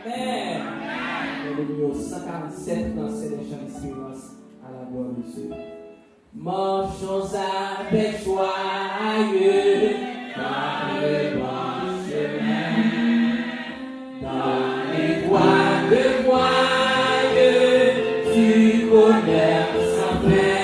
Amen. Le numéro 147 dans cette espérance à la gloire de Dieu. Marchons avec joyeux par le bon chemin, dans les voies de moyeux, du bonheur sans fin.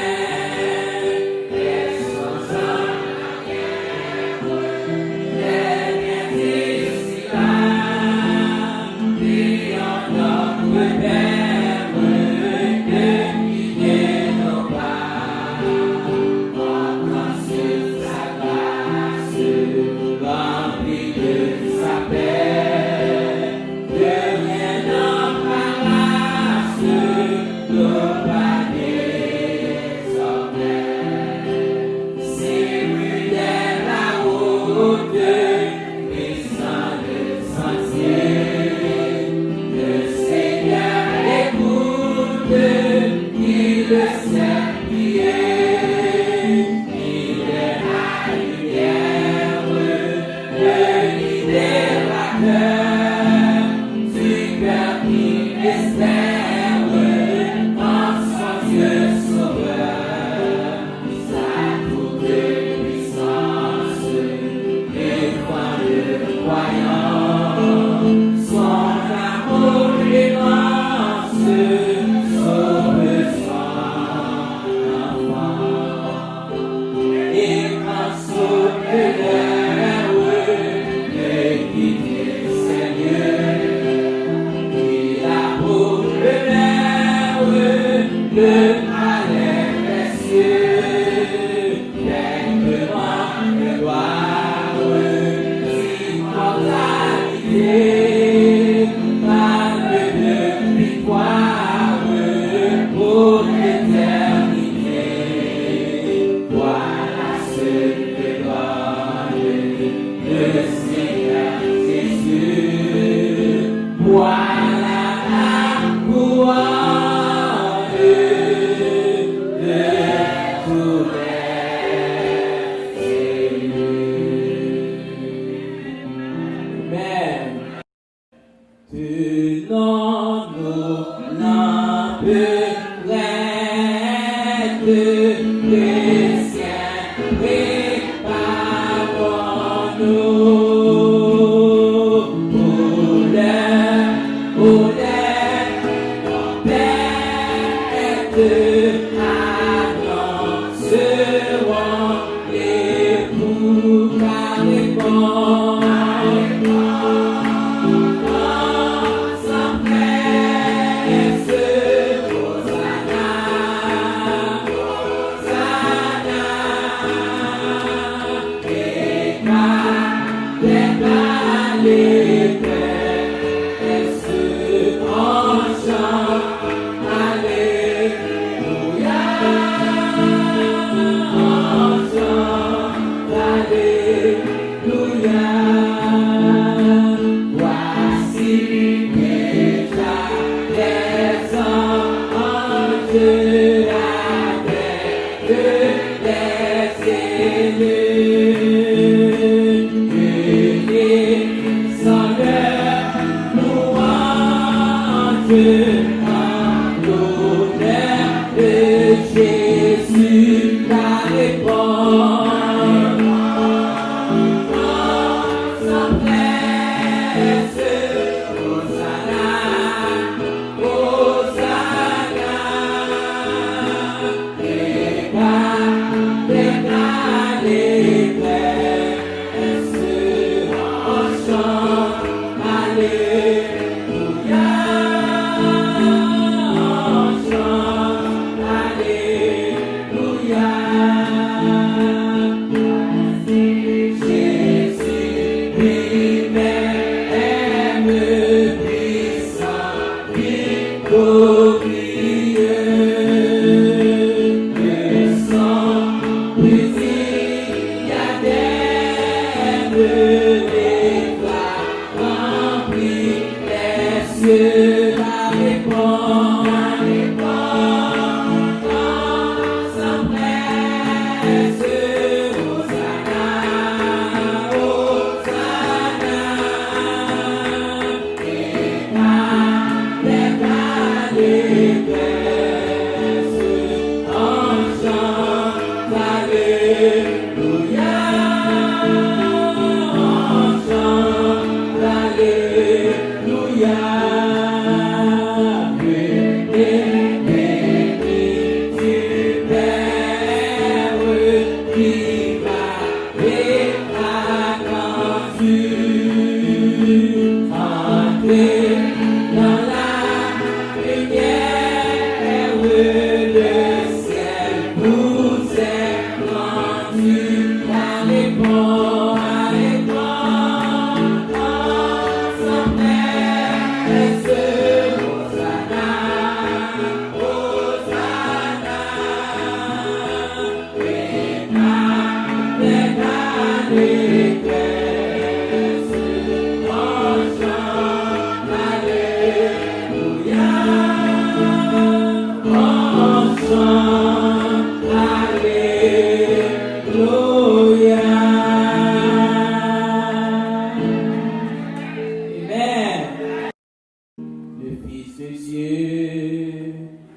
ses yeux,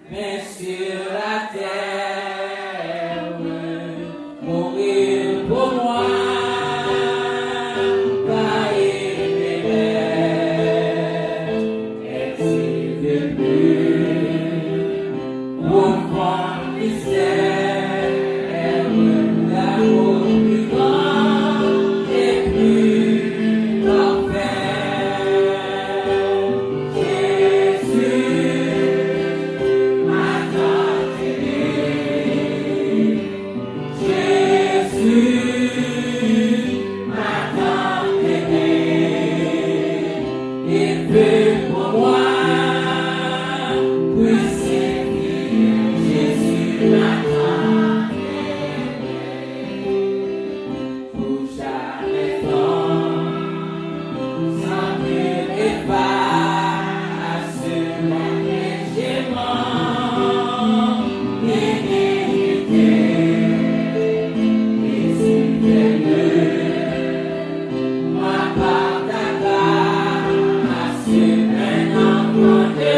mais sur la terre, mourir pour moi, pas aimer, est-il venu pour prendre mystère, l'amour plus grand et plus parfait. Jésus m'a tant aimé. Jésus m'a tant aimé. Il veut pour moi crucifié. Jésus m'a tant aimé. Pour chaque effort, sans mur efface mon péchement, iniquité, miséricorde, moi par ta grâce, un enfant de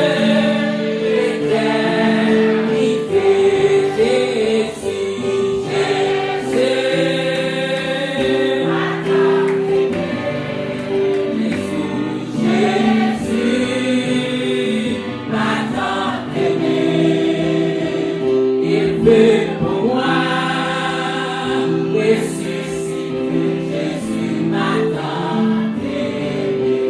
l'éternité. Jésus, Jésus m'a tant aimé. Jésus m'a tant aimé. Il veut pour moi ressusciter. Jésus m'a tant aimé.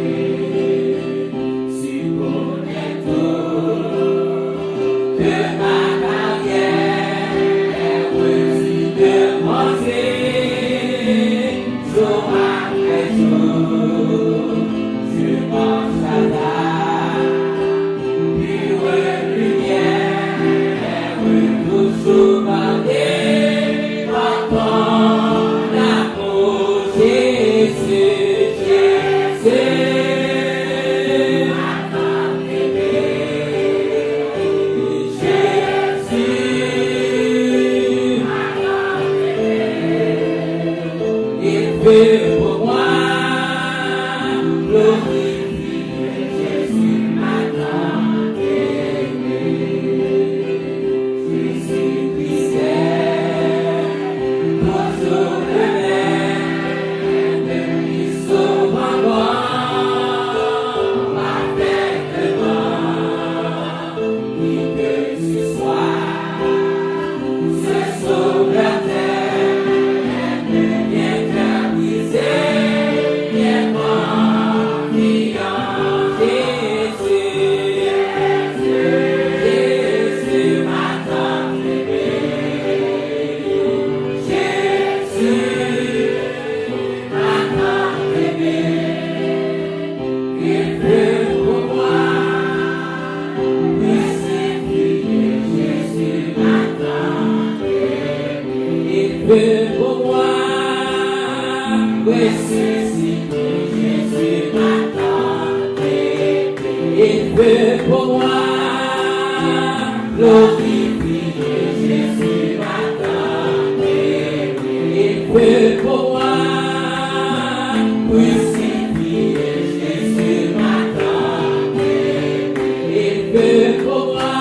Si pour bientôt que ma carrière reçue de manger, jour après jour, je marche à la pure lumière, toujours gardée par ton amour. Jésus, Jésus m'a tant aimé. Jésus m'a tant aimé. Il veut pour moi glorifier. Jésus m'a tant aimé. Jésus-Christ est toujours le même, depuis sauvant-moi, parfaitement. Qui que tu sois, ce sauveur t'aime, viens te briser, viens confiant. Jésus, Jésus m'a tant aimé. Jésus m'a tant aimé. Il veut pour moi crucifié. Jésus m'a tant aimé. Il veut pour moi ressuscité. Jésus m'a tant aimé. Il veut pour moi glorifié. Jésus m'a tant aimé. Il veut pour moi crucifié. Jésus m'a tant aimé. Il veut pour moi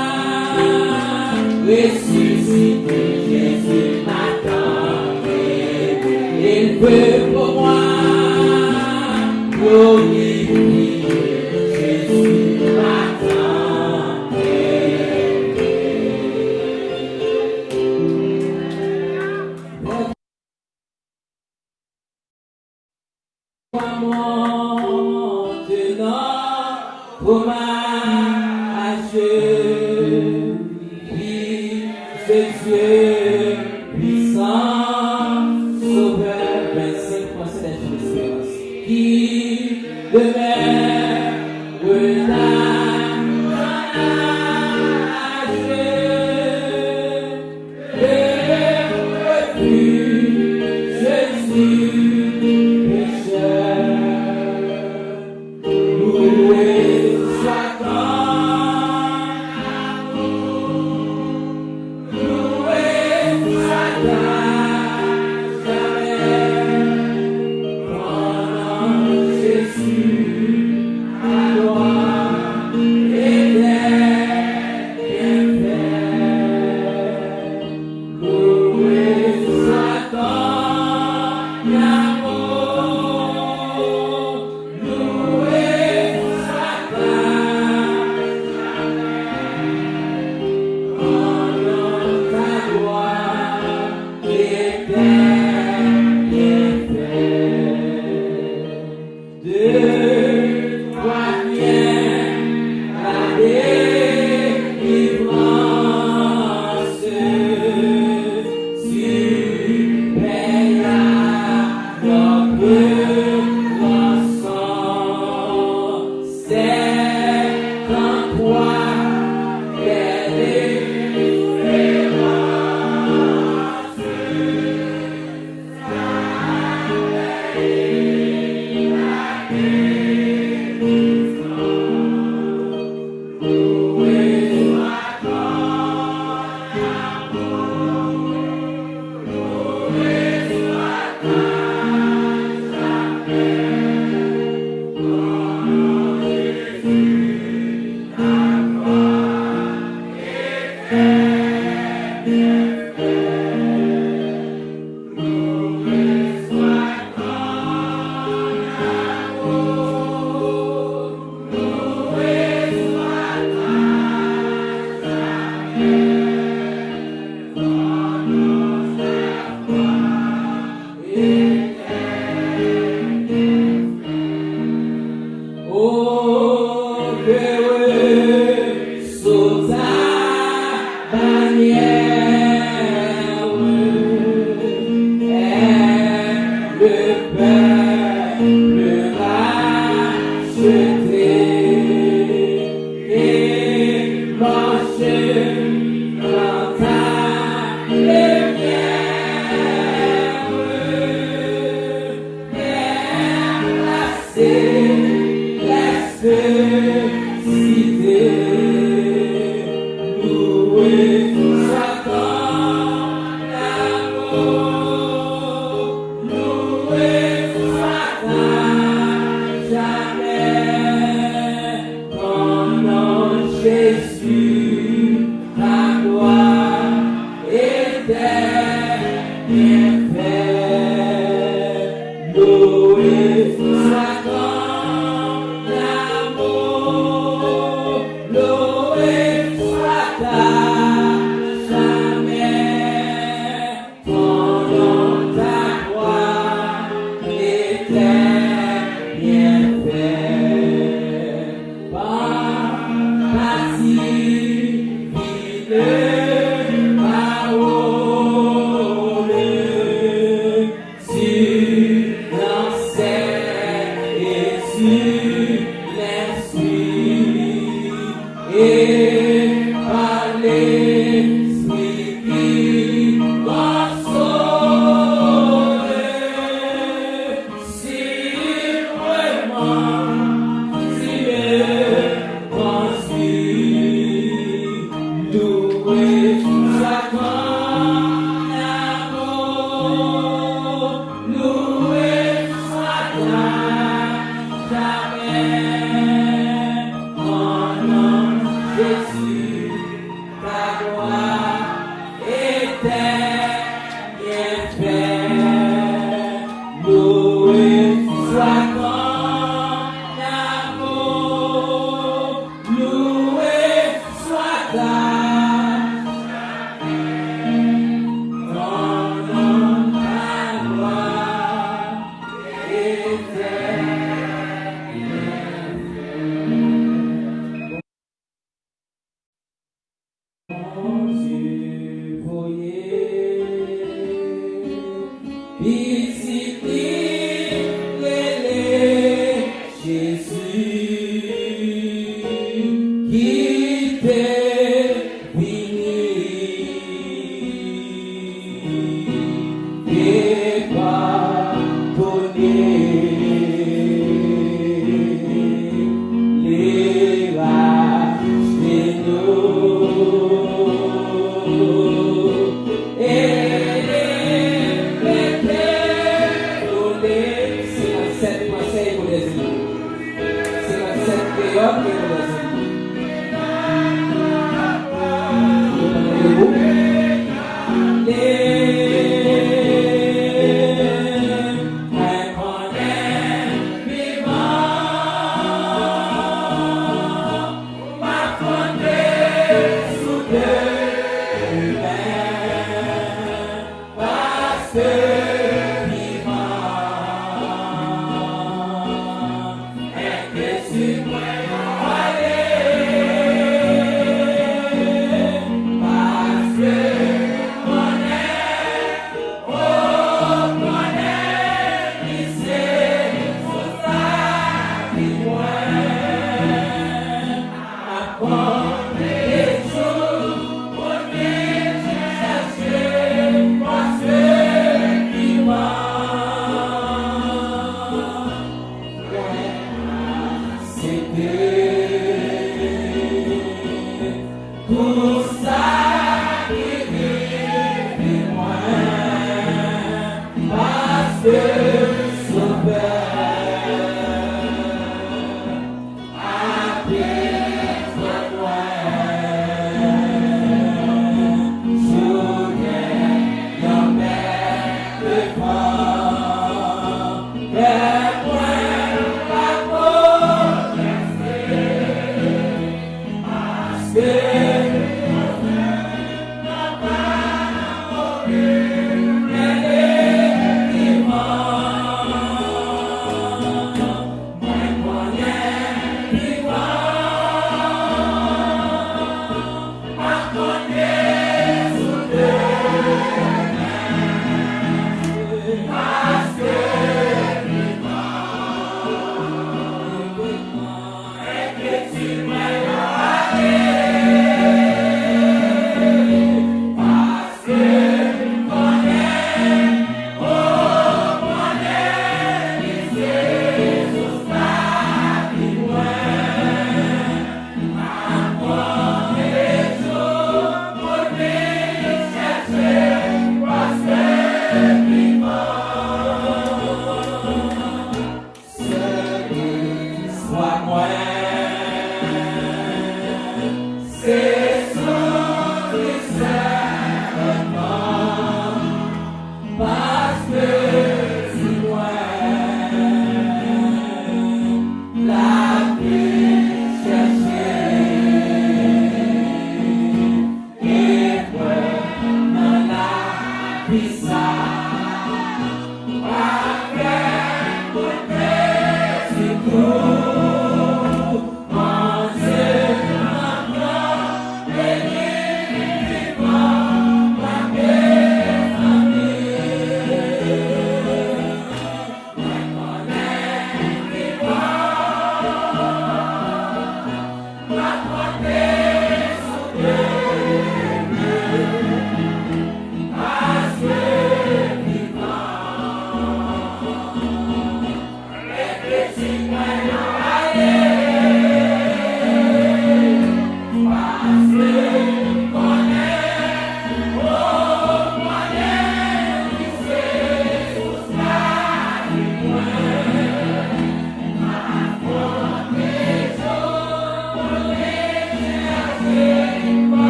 ressuscité. Jésus m'a tant aimé. Il veut pour moi glorifié. Jésus m'a tant aimé. Maintenant, pour m'achever, c'est Dieu puissant, sauveur, 25 procès d'espérance, qui demeure Loué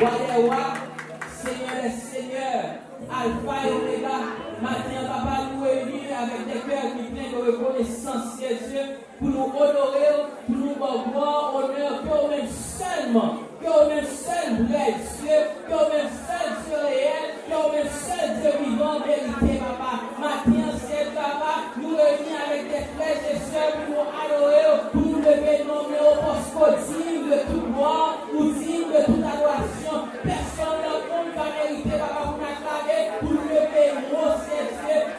Seigneur des Seigneurs, Alpha et Omega, maintenant, papa, nous réunis avec des cœurs qui pleins de reconnaissance, Dieu, pour nous honorer, pour nous voir honneur, que même seulement, que même seul vrai Dieu, que même seul Dieu réel, que même seul Dieu vivant, vérité, papa. Maintenant, c'est papa, nous réunis avec des frères et sœurs pour nous adorer, pour nous lever nos mains parce qu'on digne de tout gloire, ou digne de toute adoration. Personne dans le monde va mériter, papa, pour m'acclamer, pour nous lever, mon Dieu.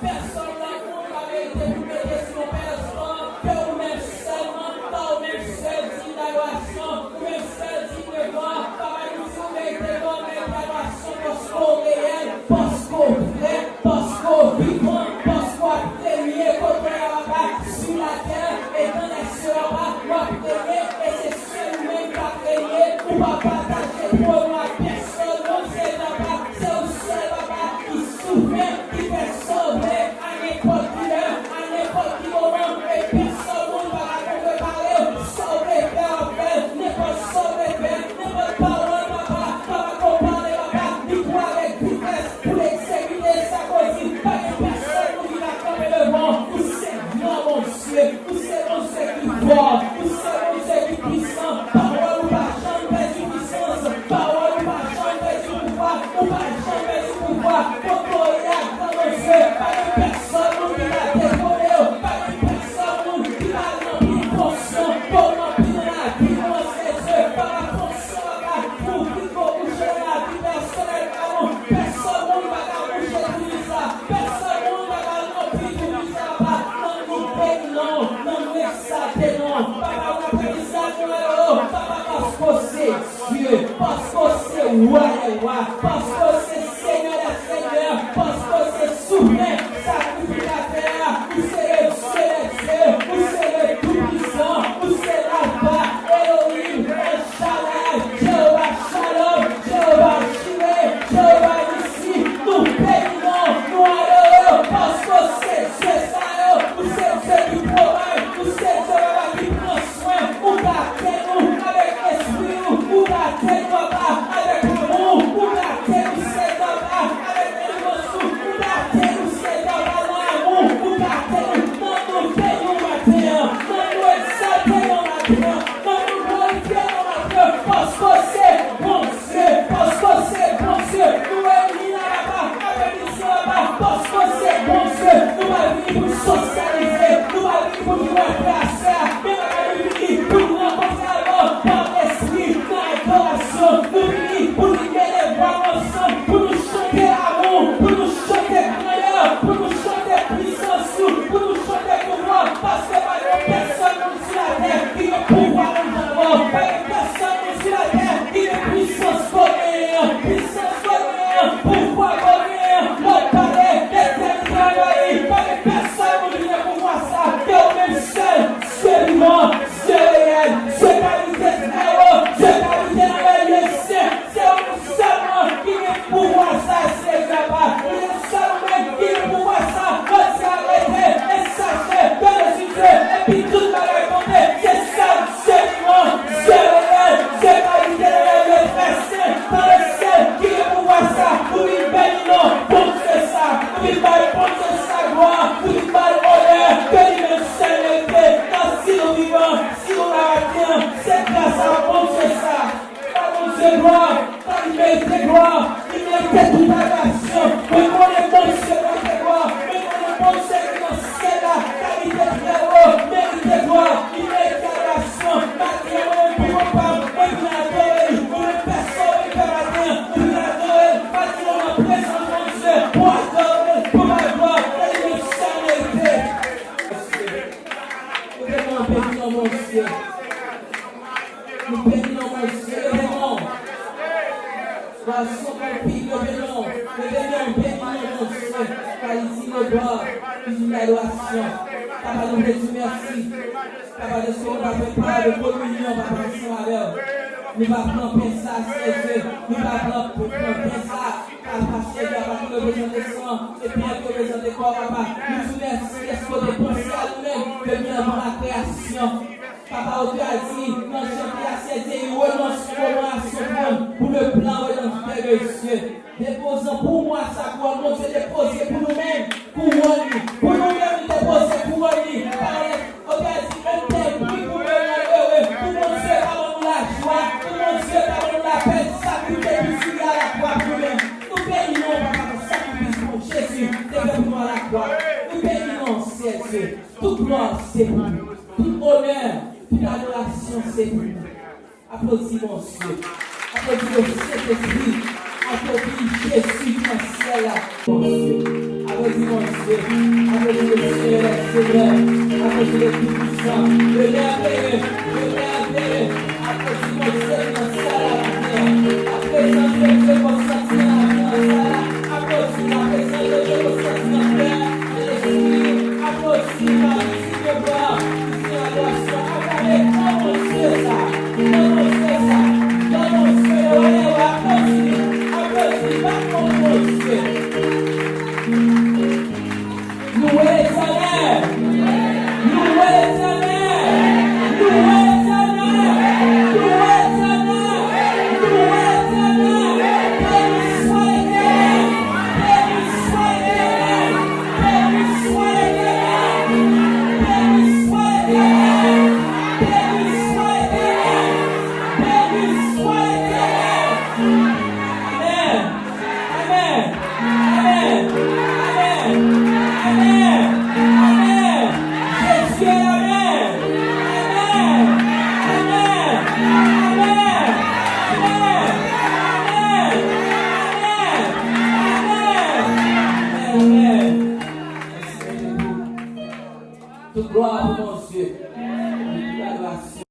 Personne dans le monde va mériter pour mettre sur personne, que vous-même seulement, pas vous-même seul digne d'adoration, vous-même seul digne de gloire, papa, nous vous méritez vous-même d'adoration parce qu'on réel, parce qu'on vrai, parce qu'on vivant, parce qu'on premier côté papa, sur la terre et dans les cieux papa, on premier et c'est celui-même qui a régné, ou pas partager pour moi, personne, non c'est papa, c'est au seul papa qui souvient, qui fait sauver à n'importe qui heure, à n'importe qui moment, et personne ne va raconter parler, sauver Père en fait, n'importe sauver Père, n'importe parole papa, papa qu'on parle papa, il croit avec vitesse pour l'exécuter sa cause, pas de personne qui va tomber devant, ou c'est non mon Dieu, ou c'est mon Dieu qui voit, ou c'est mon Dieu qui puissant, parole ou pas jamais du puissance, parole ou pas jamais du pouvoir, ou pas jamais du pouvoir, pour y a dans mon Dieu, pas de personne qui va décoller, pas de personne qui va remplir fonction, pour remplir la vie, mon Dieu, par la fonction, pour vivre au bouger la vie personnelle, personne ne va bouger tout ça, personne ne va remplir tout ça, non nous peignons, non nous exaltons, papa on a pris ça pour le papa parce que c'est Dieu, parce que c'est roi des rois, parce que c'est Seigneur des seigneurs, parce que c'est souverain, sacrificateur, où c'est le Dieu des dieux, où c'est le tout-puissant, où c'est l'Alpha, Elohim, El Shaddai, Jéhovah Shalom, Jéhovah Jireh, Jéhovah Nissi, nous bénissons, nous adorons, parce que c'est Dieu ça, où c'est Dieu qui provide, où c'est Dieu qui prend soin, où gardez-nous avec l'esprit, où gardez-nous avec l'amour, où gardez-nous c'est papa, avec l'émotion, où gardez-nous c'est papa dans l'amour, où gardez-nous, non nous bénissons maintenant, non nous exaltons maintenant, non nous glorifions maintenant, parce que c'est bon Dieu, parce que c'est bon Dieu, nous réunis là-bas, avec ici là-bas, parce que c'est bon Dieu, nous allons venir pour socialiser, nous allons venir pour nous remplacer, mais nous allons venir pour nous rencontrer alors par l'esprit, dans l'adoration, nous venons pour nous les voix ensemble, pour nous chanter l'amour, pour nous chanter prière, pour nous chanter puissance, pour nous chanter pouvoir, parce que pas de personne sur la terre qui a pouvoir nous avoir, pas de personne sur la terre qui a puissance commune, pouvoir commune, notre palais, l'éternité envahie, pas de personne qui vient pour voir ça, que même seul, c'est vivant, c'est réel, c'est qualité de héros, c'est qualité de réalisation, c'est seulement qui vient pour voir ça, c'est capable, il est seulement qui vient pour voir ça, on s'est arrêté, et sachez que le succès, et puis tout va répondre, c'est ça, c'est vivant, c'est réel, c'est qualité de réalisation, dans le ciel, qui vient pour voir ça, pour lui bénir, pour faire ça, pour lui répondre sa gloire, pour lui parler honneur, que lui même seul mérité, car si nous vivons, si nous l'arrêtons, c'est grâce à bon Dieu ça, par mon Dieu gloire, par il mérite gloire, il mérite toute adoration, mais qu'on est bon Dieu mérite gloire, mais qu'on est bon Dieu qui dans ce ciel là, car il est très haut, mérite gloire, il mérite adoration, maintenant on est pour pas, on est adoré, on est personne qui peut matin, on est adoré, maintenant on est présent mon Dieu, pour adorer, pour ma gloire, et il est seul mérité. Nous bénissons mon Dieu. Nous bénissons mon Dieu. Nous voici mon pays, nous bénissons. Nous bénissons mon Dieu. Car ici nos gloires, ici l'adoration. Papa, nous te disons merci. Papa, de ce qu'on va préparer de communion, papa, nous sommes à nous va prendre ça, Seigneur. Nous va prendre ça. Papa, Seigneur, parce que nous besoin de sang, et bien que nous besoin de corps, papa. Nous vous remercions, est-ce qu'on est pensé à nous-mêmes, de bien avant la création. Papa, on t'a dit, dans ce qui a cédé, renonce à son plan, pour le plan, monsieur. Déposons pour moi ça pour mon Dieu, déposer pour nous-mêmes, pour nous-mêmes, déposer pour nous. Regarde, si même temps, qui pour nous heureux, pour mon Dieu, par la joie, pour mon Dieu, par la paix, sacrifier à la croix pour nous-mêmes. Nous bénissons par le sacrifice pour Jésus, développement à la croix. Nous bénissons, Jésus. Toute gloire, c'est pour nous. Tout honneur, toute adoration, c'est pour nous. Applaudis mon Dieu. Applaudis le Saint-Esprit. Applaudis Jésus dans le ciel. Mon Dieu. Applaudis mon Dieu. Applaudis le Seigneur. Applaudis le Tout-Puissant. Le merveilleux. Le merveilleux. Applaudis mon Dieu dans le ciel. La présence de Dieu consentit dans la vie dans le ciel. Applaudis la présence de Dieu consentit dans le cœur. L'Esprit. Applaudis la vie de gloire. Adoration. Regardez comment c'est ça. Comment c'est ça. Comment c'est ça. Applaudis. Applaudis. Pas comment c'est. Louez l'éternel. Louez l'éternel. Louez l'éternel. Louez l'éternel. Louez l'éternel. Béni soit l'éternel. Béni soit l'éternel. Béni soit l'éternel. Béni soit l'éternel. Béni soit l'éternel. Béni soit l'éternel. Amen. Amen. Amen. Amen. Amen. Jésus est Amen. Amen. Amen. Amen. Amen. Amen. Toute gloire pour mon Dieu. Toute adoration.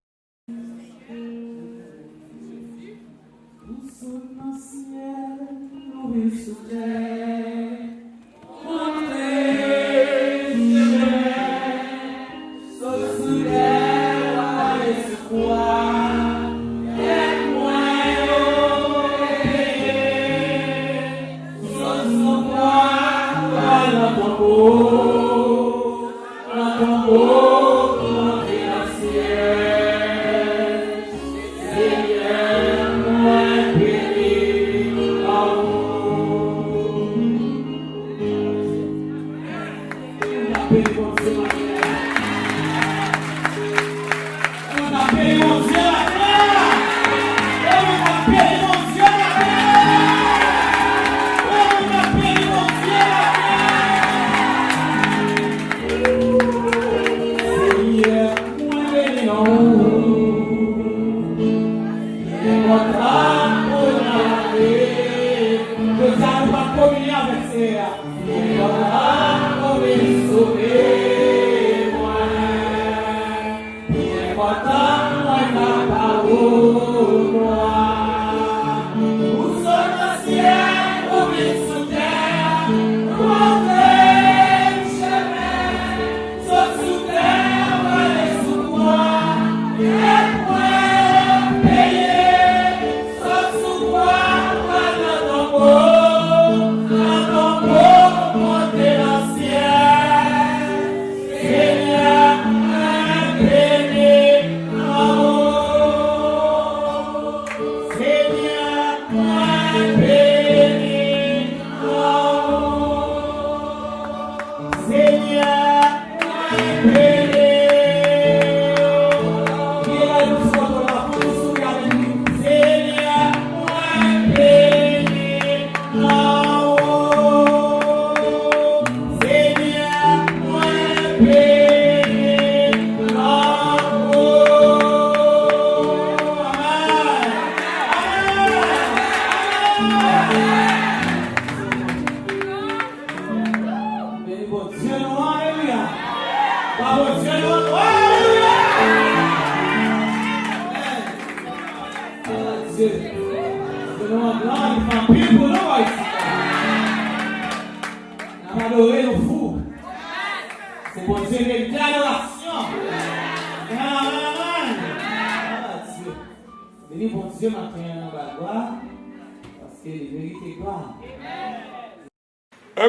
Nous sommes dans le ciel, nous vivons sous terre.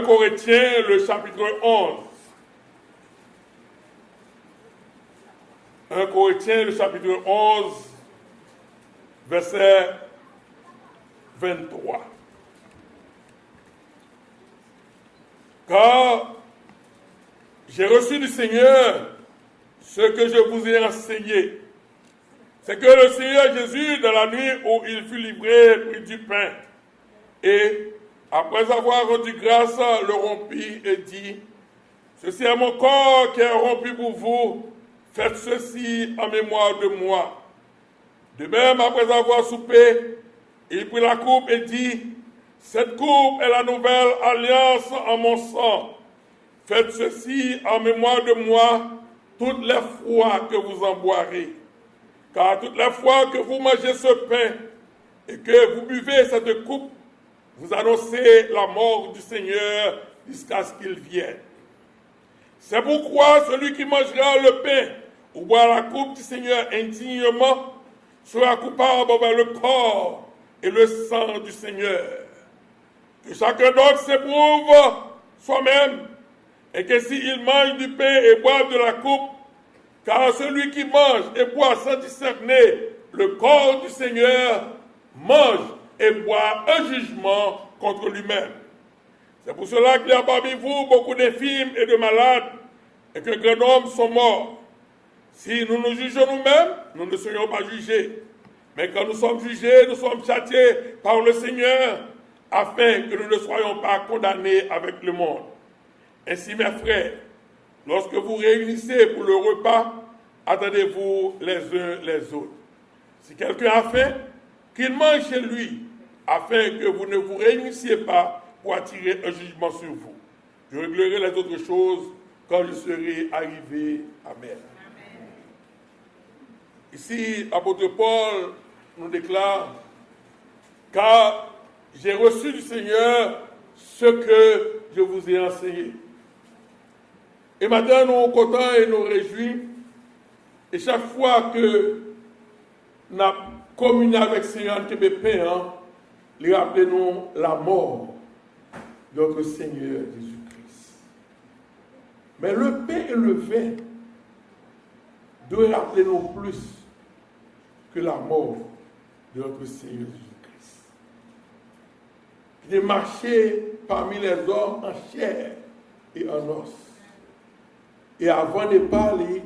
Corinthiens, le chapitre 11. 1 Corinthiens, le chapitre 11, verset 23. Car j'ai reçu du Seigneur ce que je vous ai enseigné. C'est que le Seigneur Jésus, dans la nuit où il fut livré, prit du pain. Et après avoir rendu grâce, le rompit et dit, ceci est mon corps qui est rompu pour vous. Faites ceci en mémoire de moi. De même, après avoir soupé, il prit la coupe et dit, cette coupe est la nouvelle alliance en mon sang. Faites ceci en mémoire de moi toutes les fois que vous en boirez. Car toutes les fois que vous mangez ce pain et que vous buvez cette coupe, vous annoncez la mort du Seigneur jusqu'à ce qu'il vienne. C'est pourquoi celui qui mangera le pain ou boira la coupe du Seigneur indignement sera coupable envers le corps et le sang du Seigneur. Que chacun donc s'éprouve soi-même, et que s'il mange du pain et boive de la coupe, car celui qui mange et boit sans discerner le corps du Seigneur mange et boit un jugement contre lui-même. C'est pour cela qu'il y a parmi vous beaucoup d'infirmes et de malades, et que grands hommes sont morts. Si nous nous jugeons nous-mêmes, nous ne serions pas jugés. Mais quand nous sommes jugés, nous sommes châtiés par le Seigneur, afin que nous ne soyons pas condamnés avec le monde. Ainsi, mes frères, lorsque vous réunissez pour le repas, attendez-vous les uns les autres. Si quelqu'un a faim, qu'il mange chez lui, afin que vous ne vous réunissiez pas pour attirer un jugement sur vous. Je réglerai les autres choses quand je serai arrivé. Amen. Ici, l'apôtre Paul nous déclare, car j'ai reçu du Seigneur ce que je vous ai enseigné. Et maintenant, nous sommes contents et nous réjouis. Et chaque fois que nous communions avec le Seigneur qui est pain, nous rappelons la mort de notre Seigneur Jésus-Christ. Mais le pain et le vin doivent rappeler nous plus que la mort de notre Seigneur Jésus-Christ. Il est marché parmi les hommes en chair et en os. Et avant de parler,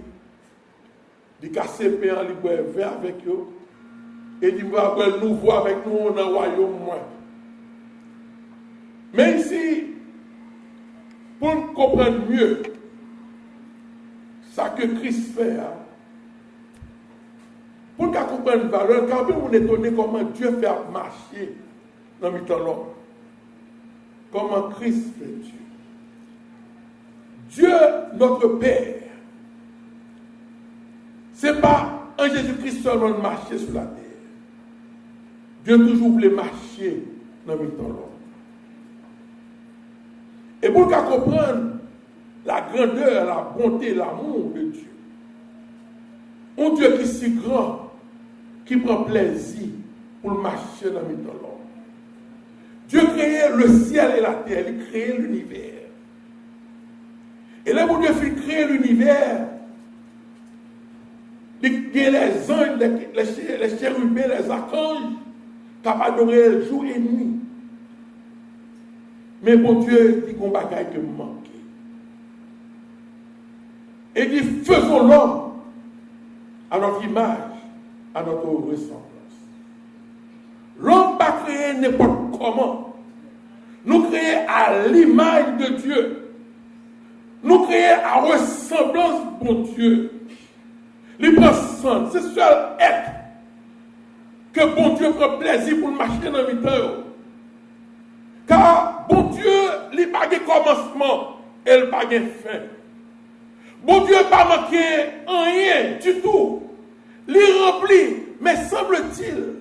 de casser le pain, de boire vin avec eux, et de voir le nouveau avec nous dans le royaume. Mais ici, pour nous comprendre mieux ce que Christ fait, pour nous comprendre la valeur, quand même on est étonné comment Dieu fait marcher dans le temps l'homme. Comment Christ fait Dieu. Dieu, notre Père, ce n'est pas en Jésus-Christ seulement de marcher sur la terre. Dieu toujours voulait marcher dans le temps l'homme. Et pour qu'on comprenne la grandeur, la bonté, l'amour de Dieu, un Dieu qui est si grand, qui prend plaisir pour marcher dans le temps l'homme. Dieu créait le ciel et la terre, il créait l'univers. Et là où Dieu fit créer l'univers, il y a les anges, les chérubins, les archanges, qui adoraient jour et nuit. Mais bon Dieu dit qu'on bagaille que manquer. Et il dit, faisons l'homme à notre image, à notre ressemblance. L'homme pas créé n'importe comment. Nous créons à l'image de Dieu. Nous créons à ressemblance de Dieu. Les personnes, c'est seul être que bon Dieu prend plaisir pour marcher dans le temps. Car bon Dieu, il n'a pas de commencement et il n'a pas de fin. Bon Dieu n'a pas manqué rien du tout. Il remplit, mais semble-t-il,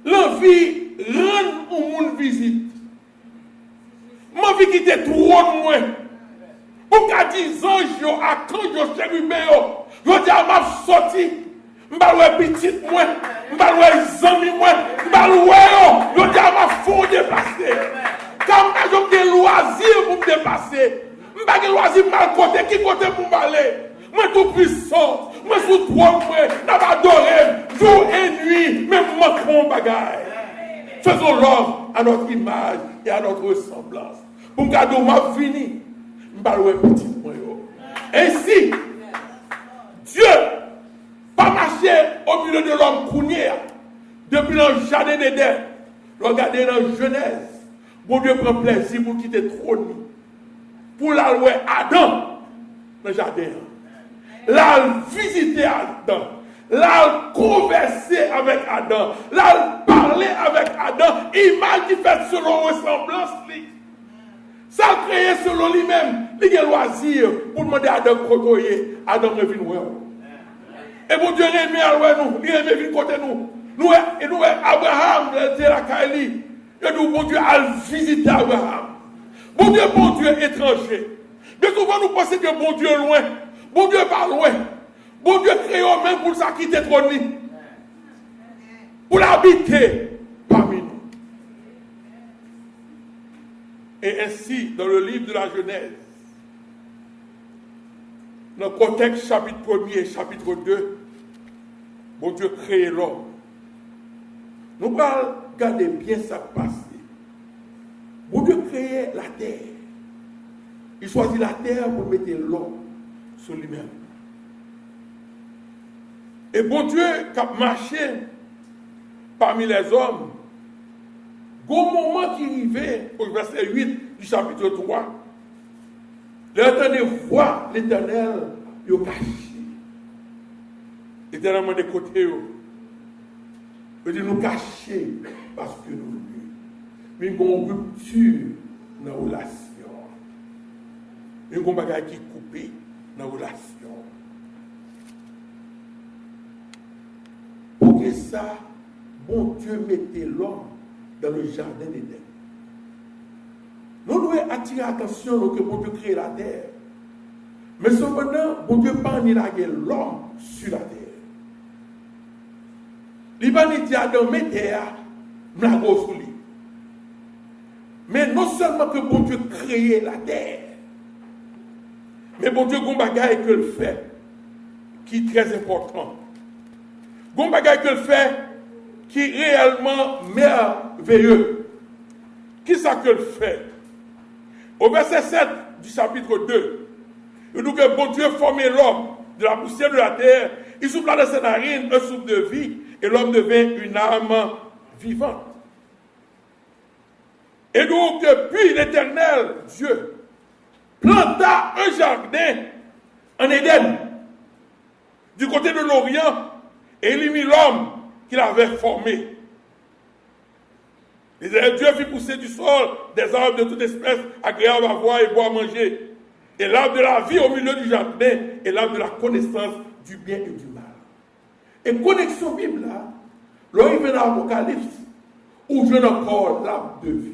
l'envie rend au monde visite. Ma vie qui était trop loin. Pour qu'à 10 ans, je à quand je chérubé, je dis à ma sortie, je vais petit moi, je vais amis moi, je dis à ma fond déplacer. Quand j'ai des loisirs pour me déplacer, je n'ai pas de loisirs mal côté, qui côté pour m'aller. Moi tout puissant, moi sous toi, moi, je vais adorer, jour et nuit, même moi mon bagaille. Faisons l'homme à notre image et à notre ressemblance. Pour que cadeau m'a fini. Petit point. Ainsi, Dieu pas marché au milieu de l'homme cougné depuis le jardin d'Éden. Regardez dans Genèse. Bon Dieu prend plaisir pour quitter le trône. Pour la louer Adam dans le jardin. Là, visiter Adam. Là, converser avec Adam. Là, parler avec Adam. Image qui fait selon ressemblance. Ça a créé selon lui-même. Il a loisir pour demander à Adam de côtoyer. Adam revient nous. Et bon Dieu aimé à nous. Il aimé venir côté nous. Nous, Abraham, c'est la Kaili. Et nous, bon Dieu, a visité Abraham. Bon Dieu étranger. Mais souvent, nous pensons que bon Dieu est loin. Bon Dieu pas loin. Bon Dieu crée même pour ça quitter trône. Pour l'habiter parmi nous. Et ainsi, dans le livre de la Genèse, dans le contexte chapitre 1er et chapitre 2, bon Dieu crée l'homme. Nous allons regarder bien ça passer. Bon Dieu crée la terre. Il choisit la terre pour mettre l'homme sur lui-même. Et bon Dieu, qui a marché parmi les hommes, au moment qui arrivait, au verset 8 du chapitre 3, l'Éternel voit l'Éternel, il est caché. L'Éternel m'a dit côté, il dit nous cacher parce que nous mais une rupture dans la relation. Une bagage qui est coupé dans la relation. Pour que ça, bon Dieu mettait l'homme dans le jardin d'Éden. Nous devons attirer l'attention que bon Dieu crée la terre. Mais cependant, bon Dieu pas ni l'homme sur la terre. Il va dire à Adam, mais terre, nous l'avons sous lui. Mais non seulement que bon Dieu crée la terre, mais bon Dieu, gon bagaille que le fait, qui est très important. Gon bagaille que le fait, qui est réellement merveilleux. Qui ça que le fait? Au verset 7 du chapitre 2, il dit que bon Dieu formait l'homme de la poussière de la terre, il souffla dans ses narines un souffle de vie, et l'homme devint une âme vivante. Et donc, puis l'Éternel, Dieu, planta un jardin en Éden, du côté de l'Orient, et il y mit l'homme qu'il avait formé. Et Dieu fit pousser du sol des arbres de toute espèce, agréables à voir et bon à manger. Et l'arbre de la vie au milieu du jardin, et l'arbre de la connaissance du bien et du mal. Et connexion Bible là, lorsqu'il dans l'Apocalypse, où je n'ai encore l'arbre de vie.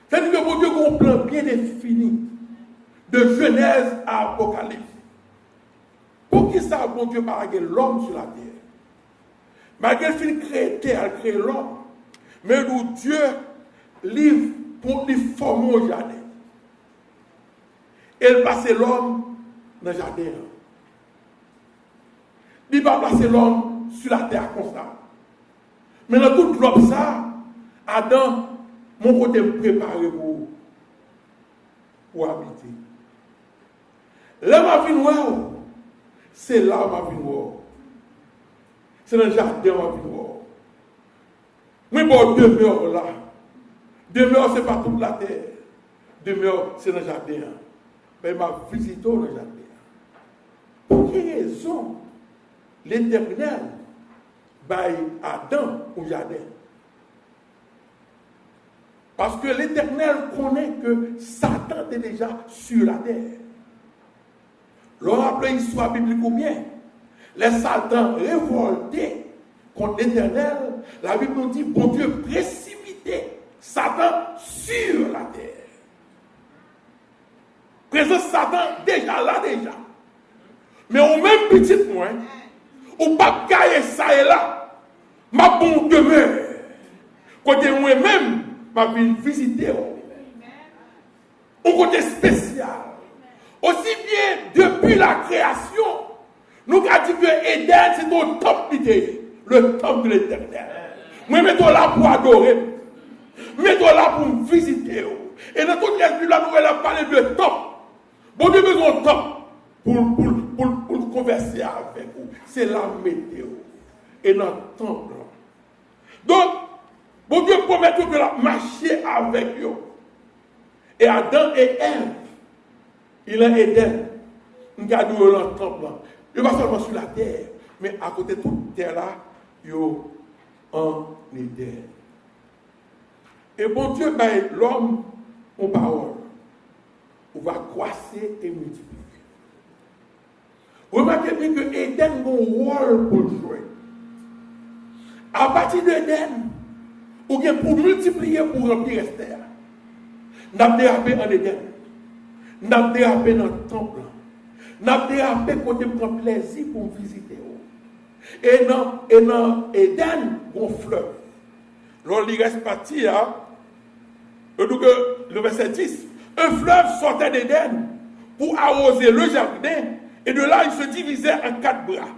C'est-à-dire que mon Dieu a un plan bien défini, de Genèse à Apocalypse. Pour qui ça, mon Dieu, malgré l'homme sur la terre? Malgré le fait créer terre, créer l'homme, mais où Dieu livre pour lui former au jardin. Et il passe l'homme dans le jardin. Il va placer l'homme sur la terre comme ça. Mais dans tout l'homme ça, Adam, mon côté me préparé pour habiter. Là, ma vie noire, c'est là ma vie noire. C'est dans le jardin ma vie noire. Mais bon, demeure là. Demeure, ce n'est pas toute la terre. Demeure, c'est dans le jardin. Mais ma visite dans le jardin. Pour quelle raison l'Éternel baille Adam au jardin? Parce que l'Éternel connaît que Satan est déjà sur la terre. L'on rappelle l'histoire biblique ou bien. Les Satans révoltés contre l'Éternel, la Bible nous dit, bon Dieu précipité Satan sur la terre. Présent Satan déjà là déjà. Mais au même petit point, ou pas cailler ça et là, ma bonne demeure. Côté moi-même, ma vie visiter. Un côté spécial. Aussi bien depuis la création, nous avons dit que Éden c'est notre temple, le temple de l'Éternel. Moi, mettons là pour adorer. Mettons là pour me visiter. Et dans toute l'esprit, la nouvelle a parlé de temps. Bon Dieu besoin de temps pour converser avec vous. C'est la météo. Et dans le temps. Donc, bon Dieu promet que la marcher avec vous. Et Adam et Ève, il a Éden. Nous avons dans le temple. Il pas seulement sur la terre, mais à côté de toute terre là, il y a en Éden. Et bon Dieu, l'homme, en parole, on va croiser et multiplier. Remarquez bien que Éden a un rôle pour jouer. À partir d'Éden, on vient pour multiplier, pour remplir la terre. Nous avons dérapé en Éden. Nous avons dérapé dans le temple. Nous avons dérapé côté prend plaisir pour visiter. Et dans Éden, il y a un fleuve. Lorsqu'on reste parti, le verset 10, un fleuve sortait d'Éden pour arroser le jardin, et de là il se divisait en 4 bras.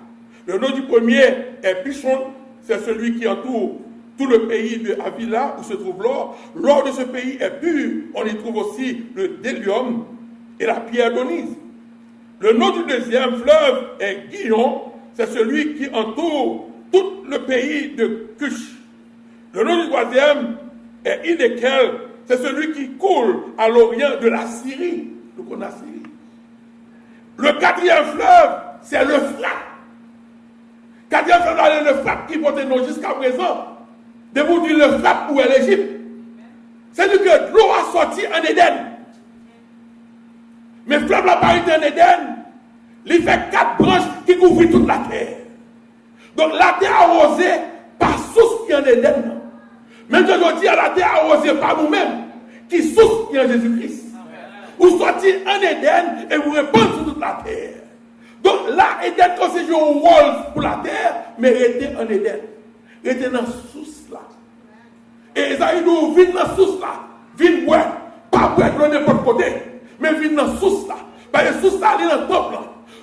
Le nom du premier est Pishon, c'est celui qui entoure tout le pays de Havila où se trouve l'or. L'or de ce pays est pur. On y trouve aussi le délium et la pierre d'onyse. Le nom du deuxième fleuve est Guillon, c'est celui qui entoure tout le pays de Cush. Le nom du troisième est Hidékel, c'est celui qui coule à l'orient de la Syrie. Donc on a Syrie. Le quatrième fleuve, c'est le Frat. Quatrième fleuve, c'est le Frat qui porte nom jusqu'à présent. De vous dire le Frat où est l'Égypte. C'est-à-dire que l'eau a sorti en Éden. Mais le fleuve n'a pas été en Éden. Il fait 4 branches qui couvrent toute la terre. Donc la terre arrosée par source qui est en Éden. Même aujourd'hui, la terre arrosée par nous-mêmes, qui source qui est en Jésus-Christ. Vous sortez en Éden et vous répandez sur toute la terre. Donc là, Éden constitue un rôle pour la terre, mais restez en Éden. Restez dans la source là. Et Esaïe nous vient dans la source là. Vient boire. Pas boire de n'importe côté, mais vient dans la source là. Parce que source là, il est dans le temple.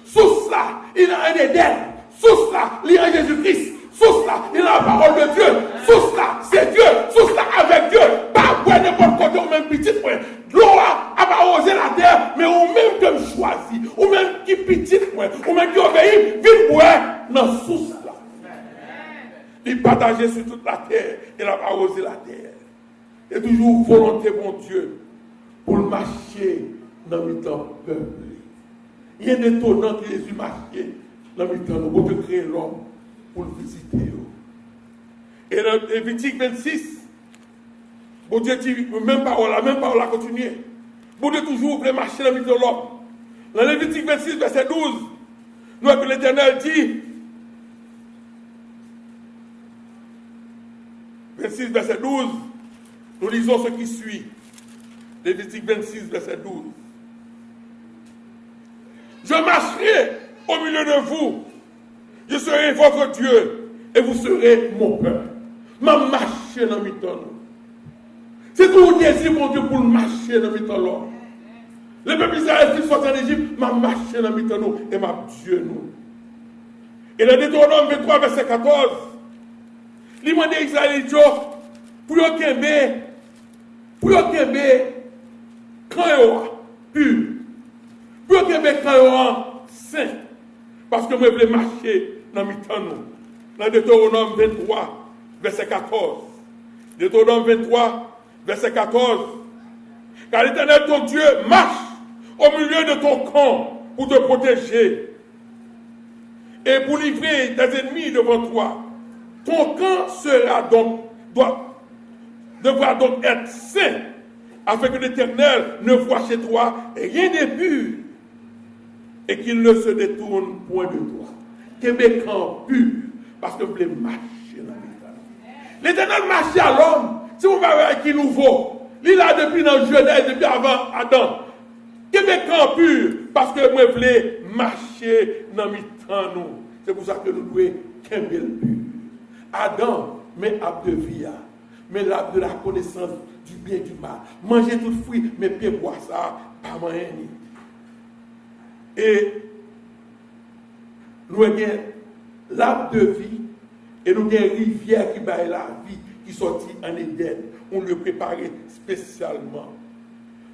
Source là, il est en Éden. Source là, il est en Jésus-Christ. Source là, il est dans la parole de Dieu. Source là, c'est Dieu. Source là, avec Dieu. Pas boire n'importe côté ou même petit point. L'eau a arrosé la terre, mais ou même comme choisi, ou même qui petit point, ou même qui obéit, vient boire dans la source là. Il partageait sur toute la terre, il a arrosé la terre. Et toujours volonté, mon Dieu, pour marcher dans le temps peuplé. Il y a des étonnant que Jésus marchait dans le temps, pour créer l'homme, pour le visiter. Et dans Lévitique 26, bon Dieu dit, la même parole a continué. Bon Dieu toujours voulait marcher dans le temps de l'homme. Dans Lévitique 26, verset 12, nous avons l'Éternel dit, 26, verset 12, nous lisons ce qui suit. Lévitique 26, verset 12. Je marcherai au milieu de vous. Je serai votre Dieu et vous serez mon peuple. Ma marcher dans le temps. C'est tout le désir, mon Dieu, pour marcher dans le temps. Le peuple Israël qui sort en Égypte, ma marcher dans le temps et ma Dieu nous. Et dans Deutéronome 23, verset 14, il m'a dit Israël, pour y kembe quand il pur, pour y kembe quand saint, parce que moi je voulais marcher dans le temps. Dans Deutéronome 23, verset 14. Deutéronome 23, verset 14. Car l'Éternel, ton Dieu, marche au milieu de ton camp pour te protéger et pour livrer tes ennemis devant toi. Ton camp devra donc être saint, afin que l'Éternel ne voie chez toi rien d'impur et qu'il ne se détourne point de toi. Québec camp pur, parce que vous voulez marcher dans l'Éternel. L'Éternel marche à l'homme, si vous voyez qui nouveau, il est là depuis dans Genèse, depuis avant Adam. Québec camp pur, parce que moi voulez marcher dans l'Éternel. C'est pour ça que nous devons québec pur. Adam, mais ap de vie, mais l'arbre de la connaissance du bien et du mal. Manger tout fruit, mais pieds boire ça, pas moyen. Et nous, eh bien, l'arbre de vie Et nous avons une rivière qui baille la vie, qui sortit en Éden. On le préparait spécialement.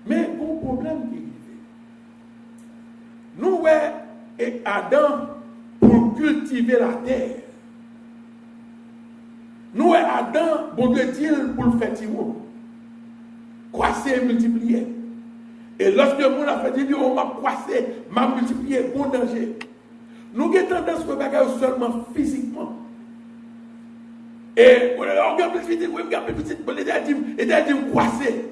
Mais bon problème qui est. Nous, et Adam, pour cultiver la terre. Nous, et Adam, bon Dieu dit pour le faire timon. Croisser et multiplier. Et lorsque le monde a fait dire, on m'a croisé, m'a multiplié, bon danger. Nous avons tendance à regarder seulement physiquement. Et on regarde plus vite, on regarde plus vite, et dit croiser.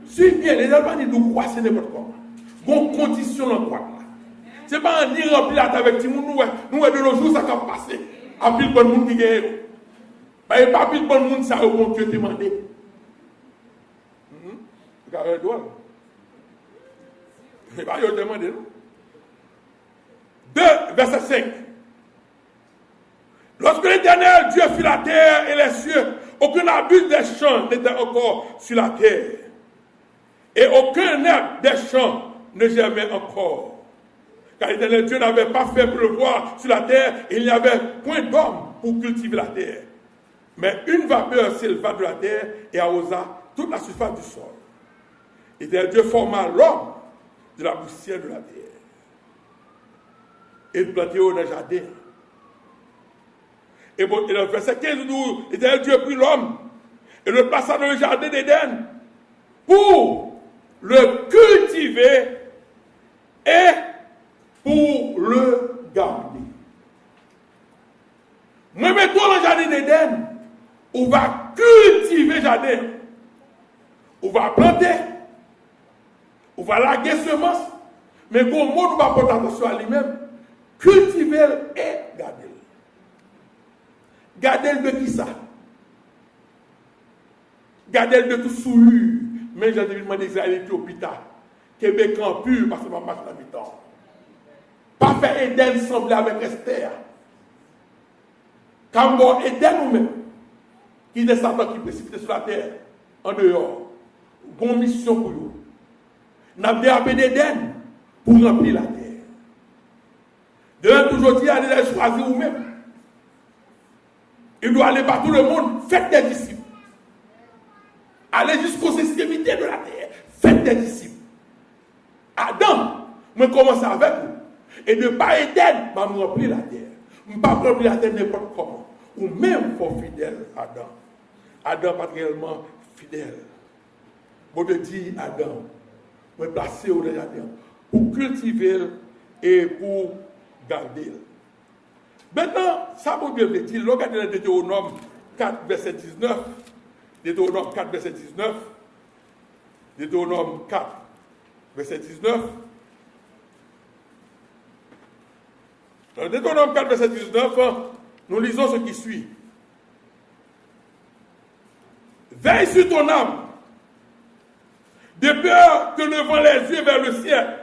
Suis bien, les gens ne nous croiser n'importe comment. Bon condition dans quoi. Ce n'est pas un nid rempli avec tout le monde, nous de nos jours, ça va passer. À plus de bon monde qui gagne. Il n'y a pas plus de bon monde, ça va bon Dieu demander. Regardez le doigt. Il va y demander. 2, verset 5. Lorsque l'Éternel Dieu fit la terre et les cieux, aucun arbuste des champs n'était encore sur la terre. Et aucun herbe des champs ne germait encore. Car l'Éternel Dieu n'avait pas fait pleuvoir sur la terre, et il n'y avait point d'homme pour cultiver la terre. Mais une vapeur s'éleva de la terre et arrosa toute la surface du sol. L'Éternel Dieu forma l'homme de la poussière de la terre. Et il plantait dans le jardin. Et le verset 15 nous, l'Éternel Dieu prit l'homme et le plaça dans le jardin d'Éden pour le cultiver et pour le garder. Moi, mettons dans le jardin d'Éden, on va cultiver le jardin. On va planter, on va laguer semences, mais pour le monde, on va porter attention à lui-même. Cultiver et garder. Garder de qui ça? Garder de tout souillure. Mais j'ai demandé des Israélites au hôpital. Québec en pur parce que ma marche dans le temps. Pas faire Éden sembler avec Esther. Quand bon Éden nous-mêmes, qui est Satan qui précipite sur la terre, en dehors, bonne mission pour nous. Nous avons dérapé d'Éden pour remplir la terre. De là, aujourd'hui, allez choisir vous-même. Il doit aller par tout le monde, faites des disciples. Allez jusqu'aux extrémités de la terre, faites des disciples. Adam, je commence avec vous. Et de par Éden, je vais remplir la terre. Je ne vais pas remplir la terre n'importe comment. Ou même pour fidèle Adam. Adam particulièrement fidèle. Bon Dieu dit Adam, je vais placer au jardin pour cultiver et pour garder. Maintenant, ça bon Dieu veut dire, regardez le Deutéronome 4, verset 19. Deutéronome 4, verset 19. Deutéronome 4, verset 19. Dans Deutéronome 4, verset 19, nous lisons ce qui suit. Veille sur ton âme, de peur que levant les yeux vers le ciel,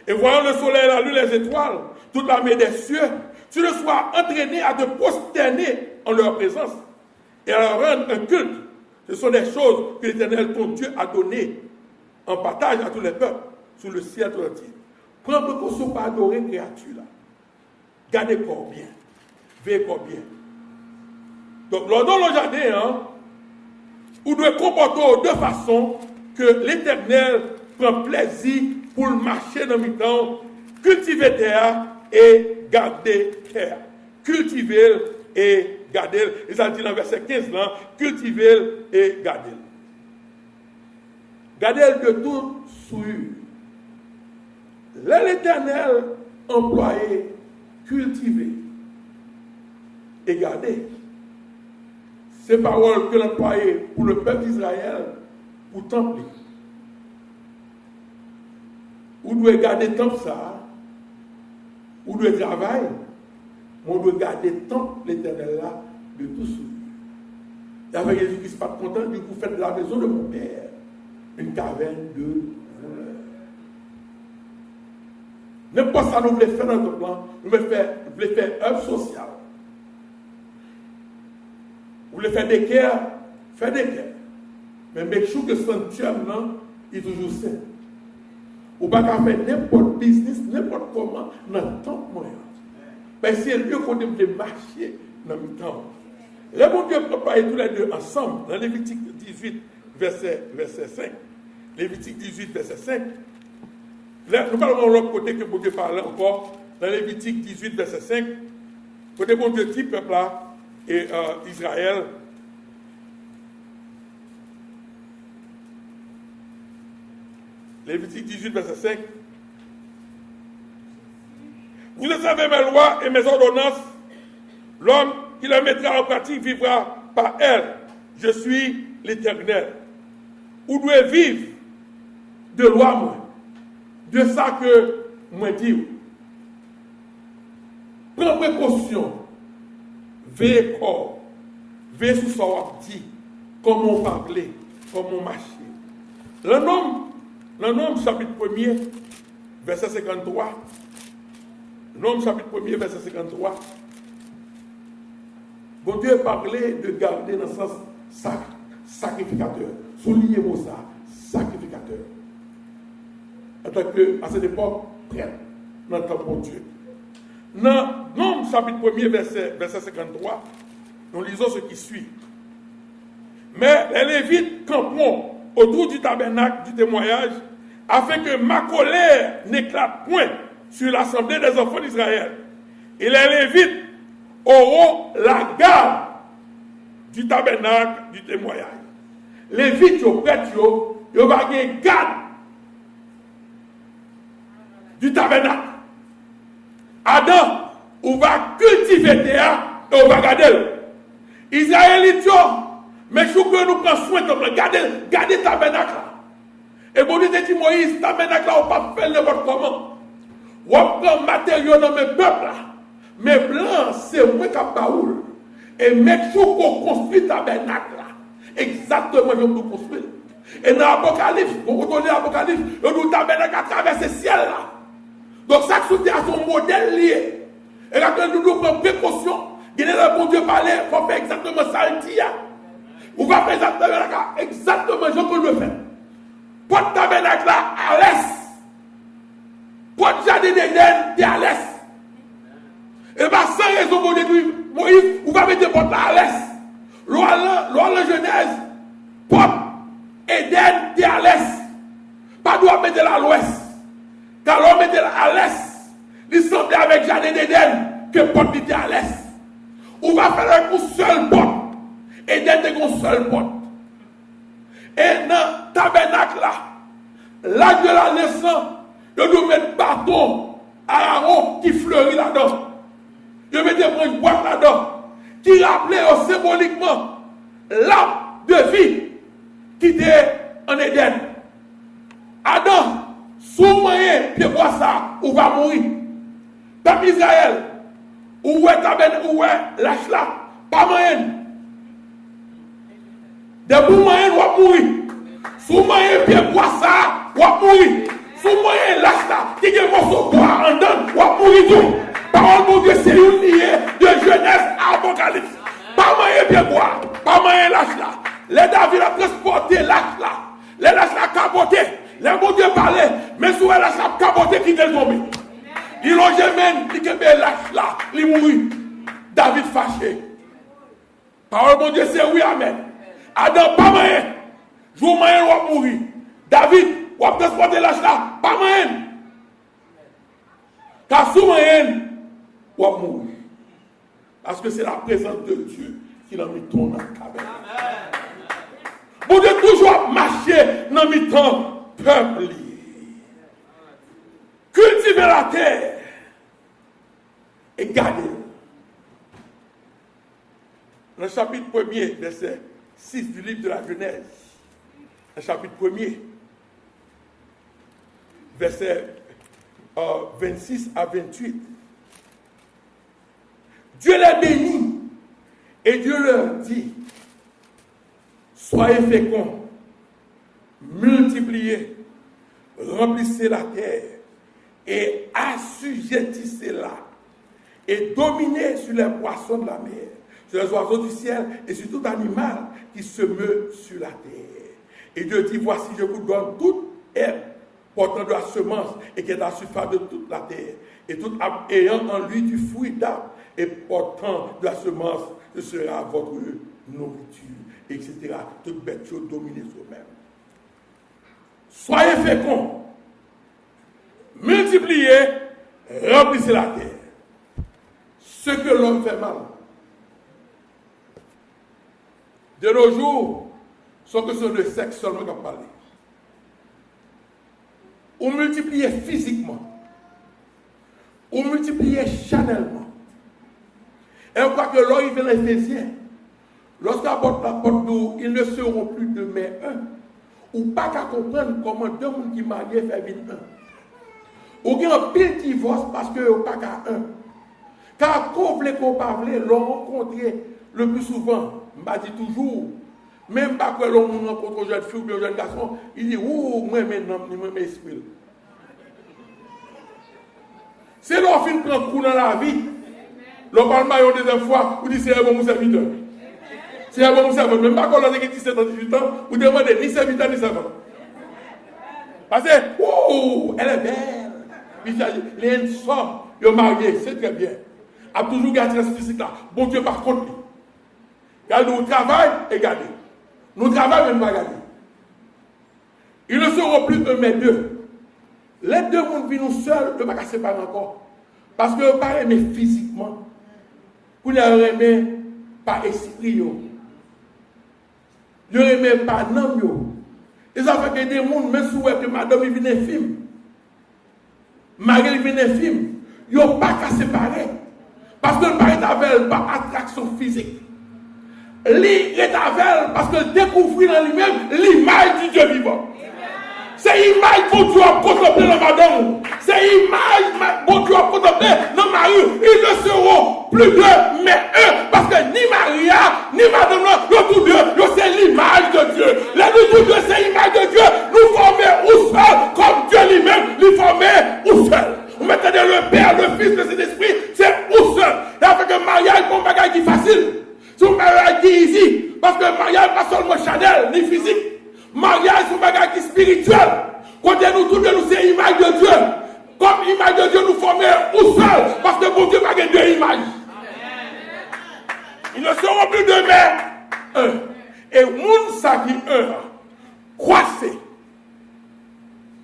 et voyant le soleil, la lune, les étoiles, toute l'armée des cieux, tu ne sois entraîné à te prosterner en leur présence et à leur rendre un culte. Ce sont des choses que l'Éternel, ton Dieu, a données en partage à tous les peuples sous le ciel tout entier. Prends précaution pour adorer une créature là. Gardez corps bien. Veillez corps bien. Donc, dans le jardin, vous devez comporter de façon que l'Éternel prend plaisir pour marcher dans le temps, cultiver terre et garder terre. Cultiver et garder. Et ça dit dans le verset 15 là, cultiver et garder. Garder de toute souillure. L'Éternel employé cultiver et garder. Ces paroles que l'employé pour le peuple d'Israël pour temple. Vous devez garder le temple ça. Vous devez travailler. On doit garder le temple l'Éternel là de tout souillure. Et avec Jésus qui ne se pas content, du coup, faites de la maison de mon Père une caverne de voleurs. N'importe ça, nous voulons faire dans notre plan, nous voulons faire œuvre sociale. Vous voulez faire des guerres, faire des guerres. Mais make sure que ce sanctuaire là est toujours sain. Ou pas qu'à faire n'importe business, n'importe comment, dans le temps moyen. Mais c'est mieux qu'on ait marché dans le temps. Le bon Dieu parle tous les deux ensemble dans Lévitique 18, verset 5. Lévitique 18, verset 5. Là, nous parlons de l'autre côté que bon Dieu parle encore dans Lévitique 18, verset 5. Côté bon Dieu dit peuple là et Israël. Lévitique 18, verset 5. Vous savez mes lois et mes ordonnances. L'homme qui les mettra en pratique vivra par elles. Je suis l'Éternel. Vous devez vivre de loi, moi. De ça que moi dis. Prends précaution. Veillez corps. Veillez sur ce qu'on dit. Comment on parle. Comment on marche. Le Nombre chapitre 1er, verset 53. Nombre chapitre 1er, verset 53. Bon Dieu parlait de garder dans le sens sacrificateur. Soulignez moi ça, sacrificateur. En tant que, à cette époque, prêtre, dans le temps de bon Dieu. Dans Nombre chapitre 1er, verset 53, nous lisons ce qui suit. Mais les Lévites camperont autour du tabernacle du témoignage, afin que ma colère n'éclate point sur l'assemblée des enfants d'Israël. Et les Lévites auront la garde du tabernacle du témoignage. Les Lévites, les prêtres, ils vont avoir une garde du tabernacle. Adam, on va cultiver terre et on va garder. Israélites, mais je veux que nous prenions soin de garder le tabernacle. Et bon Dieu dit Moïse, tabernacle là, on ne va pas faire n'importe comment. On prend matériaux dans mes peuples là. Mes blancs, c'est moi qui baoule. Et mettre sure qu'on construit tabernacle là. Exactement, je vais construire. Et dans l'Apocalypse, on retourne l'Apocalypse, on nous tabernacle à travers ce ciel là. Donc ça qui à son modèle lié. Et là, quand nous prenons précaution, il y a le bon Dieu parler, il faut faire exactement ça le dit. On va faire exactement ce qu'on veut faire. Pour le tabernacle là, à l'est. Pour le jardin d'Éden, t'es à l'est. Et bien, sans raison, mon Dieu, Moïse, on va mettre porte là à l'est. Loi la Genèse, porte Éden, t'es à l'est. Pas doit mettre là à l'ouest. Car l'on mettait là à l'est. Il semblait avec jardin d'Éden que porte était à l'est. On va faire une seule porte. Éden est une seule porte. Et dans le tabernacle là, l'âge de la naissance, il doit mettre bâton à Aaron qui fleurit là-dedans. Il mettait une boîte là-dedans qui rappelait symboliquement l'arbre de vie qui était en Éden. Adam, sous moyen, pied bois ça, on va mourir. Peuple Israël, où est tabernacle, où est lâche là, pas moyen. De bout moyen, on va mourir. Sous moyen, pied bois ça, on va mourir. Sous moyen, lâche là, qui est un morceau de bois en dedans, on va mourir tout. Parole de Dieu, c'est une liée de Genèse à Apocalypse. Pas moyen, pied bois, pas moyen, lâche là. Les David a transporté lâche là. Les lâche là capoté. Les bon Dieu parlait, mais sous la chape capoté qui est tombé. Il a jamais dit que lâche là, il mourit. David fâché. Parole bon Dieu, c'est oui, amen. Adam, pas moyen. Jour moyen, on va mourir. David, on va transporter lâche là, pas moyen. Car sous moyen, on va mourir. Parce que c'est la présence de Dieu qui l'a mis ton dans la caverne. Bon Dieu, toujours marcher dans le temps. Peuple, cultivez la terre et gardez-le. Dans le chapitre 1er, verset 6 du livre de la Genèse, le chapitre 1er, verset 26 à 28, Dieu les bénit et Dieu leur dit, soyez féconds, multipliez, remplissez la terre et assujettissez-la et dominez sur les poissons de la mer, sur les oiseaux du ciel et sur tout animal qui se meut sur la terre. Et Dieu dit, voici, je vous donne toute herbe portant de la semence et qui est à la surface de toute la terre, et tout arbre ayant en lui du fruit d'arbre et portant de la semence, ce sera votre nourriture, etc. Toute bête chose dominée sur vous-même. Soyez féconds, multipliez, remplissez la terre. Ce que l'homme fait mal, de nos jours, sont que sur le sexe seulement qu'on parle. Ou multiplier physiquement, ou multiplier charnellement. Et on croit que l'homme il vient l'Éphésiens. Lorsqu'on apporte la porte d'eau, ils ne seront plus deux mais un. Ou pas qu'à comprendre comment deux personnes qui marient fait vivre un. Ou qu'il y a un pile divorce parce que pas qu'à un. Car qu'on voulait qu'on parle, l'on rencontré le plus souvent, m'a dit toujours, même pas que l'on rencontre un jeune fille ou un jeune garçon, il dit, ouh, moi, maintenant, moi, m'esprit. C'est l'on fin prendre coup dans la vie. L'on parle maillot une deuxième fois, ou dit, c'est un bon serviteur. C'est un bon serviteur. Même pas quand on a 17 ans, 18 ans, vous demandez ni serviteur, ni servant. Parce que, ouh, elle est belle. Puis, il y a une somme, il est marié, c'est très bien. A toujours gardé la statistique là. Bon Dieu, par contre, car nous travaillons et gardons. Nous travaillons même pas garder. Ils ne seront plus un mais deux. Les deux mondes vivent nous seuls, ne pas se séparer encore. Parce que pas aimer physiquement. Vous ne aimez pas esprit. Vous n'aimez pas l'âme. Ils ont fait que des mondes, même si vous que madame vient un film. Marie vient un film. Ils n'ont pas qu'à séparer. Parce que le pari n'avait pas attraction physique. Il est avec parce que découvrir en lui-même l'image du Dieu vivant. C'est l'image que Dieu a contemplée dans madame. C'est l'image que Dieu a contemplée dans Marie. Ils ne seront plus deux, mais un. Parce que ni Maria, ni madame, nous tous deux, c'est l'image de Dieu. Les nous tous deux, c'est l'image de Dieu. Nous formons ou seul, comme Dieu lui-même, nous formons ou seul. Vous mettez le Père, le Fils, le Saint-Esprit, c'est ou seul. Et avec un mariage, c'est un bagage qui est facile. C'est un mariage qui est ici. Parce que le mariage n'est pas seulement charnel, ni physique. Mariage, c'est un bagage qui est spirituel. Quand nous tous deux, nous c'est l'image de Dieu. Comme l'image de Dieu, nous formons ou seul. Parce que bon Dieu n'a pas deux images. Ils ne seront plus deux, mais un. Et moun sa qui un, croissez.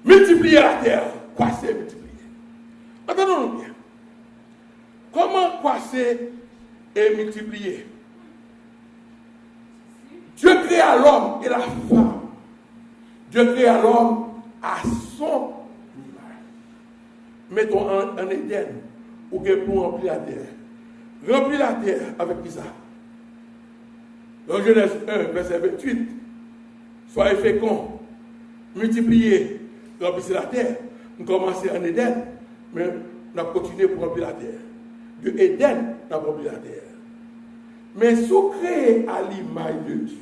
Multipliez la terre. Croissez, multipliez. Attendons-nous bien. Comment croisser et multiplier? Dieu créa l'homme et la femme. Dieu créa l'homme à son image. Mettons en Éden, ou pour remplir la terre. Remplir la terre avec qui ça? Dans Genèse 1, verset 28. Soyez féconds, multipliez, remplissez la terre. Nous commençons en Éden. Mais on a continué pour remplir la terre. De Éden, on a rempli la terre. Mais sous créé à l'image de Dieu.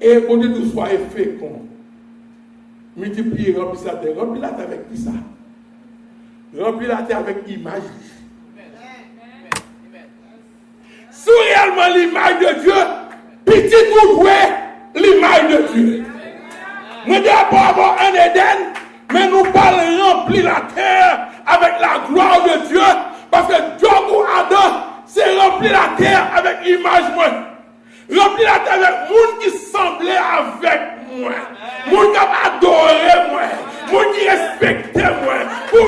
Et on dit tout soyez féconds. Multipliez, remplissez la terre. Remplis la terre avec qui ça? Remplis la terre avec l'image. Sous réellement l'image de Dieu, petit tout doué l'image de Dieu. Nous devons avoir un Éden. Mais nous parlons remplir la terre avec la gloire de Dieu. Parce que Dieu ou Adam, c'est remplir la terre avec l'image moi. Remplir la terre avec monde qui semblait avec moi. Monde qui a adoré moi. Monde qui respectait moi. Pour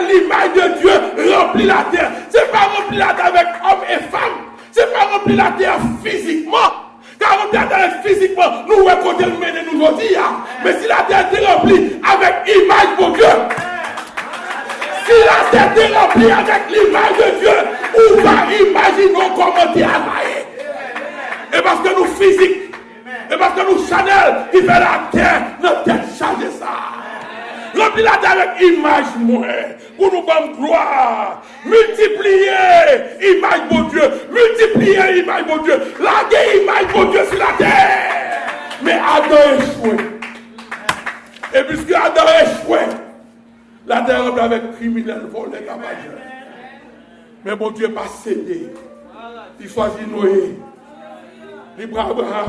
l'image de Dieu, remplir la terre. C'est pas remplir la terre avec hommes et femmes. C'est pas remplir la terre physiquement. Car on regarde physiquement, nous voyons le mener nous aujourd'hui. Mais si la terre est remplie avec l'image de Dieu, si la terre est remplie avec l'image de Dieu, on va imaginer comment tu as maillé. Et parce que nous physiques, et parce que nous chanel, qui fait la terre, notre tête chargée ça. Remplis la terre avec image moi, pour nous donner gloire. Multiplier image de Dieu. Multiplier image de Dieu. Larguer image de Dieu sur la terre. Mais Adam échoué. Et puisque Adam échoué, la terre remplie avec criminels, volés, cabageurs. Mais bon Dieu pas cédé. Il choisit Noé. Il prend Abraham.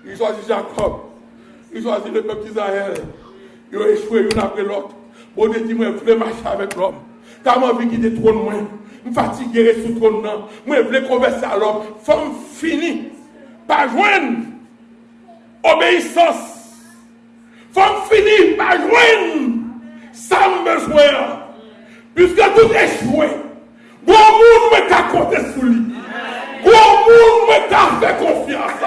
Il choisit Jacob. Il choisit le peuple d'Israël. Ils ont échoué l'un après l'autre. Au début, moi, je voulais marcher avec l'homme. Car moi, je quitter le trône, moi. Je suis fatigué sous le trône. Moi, je voulais converser à l'homme. Femme finie. Pas joindre obéissance. Femme finie. Pas joindre sans besoin. Puisque tout est échoué. Bon monde me compter sur lui. Bon monde me fait confiance.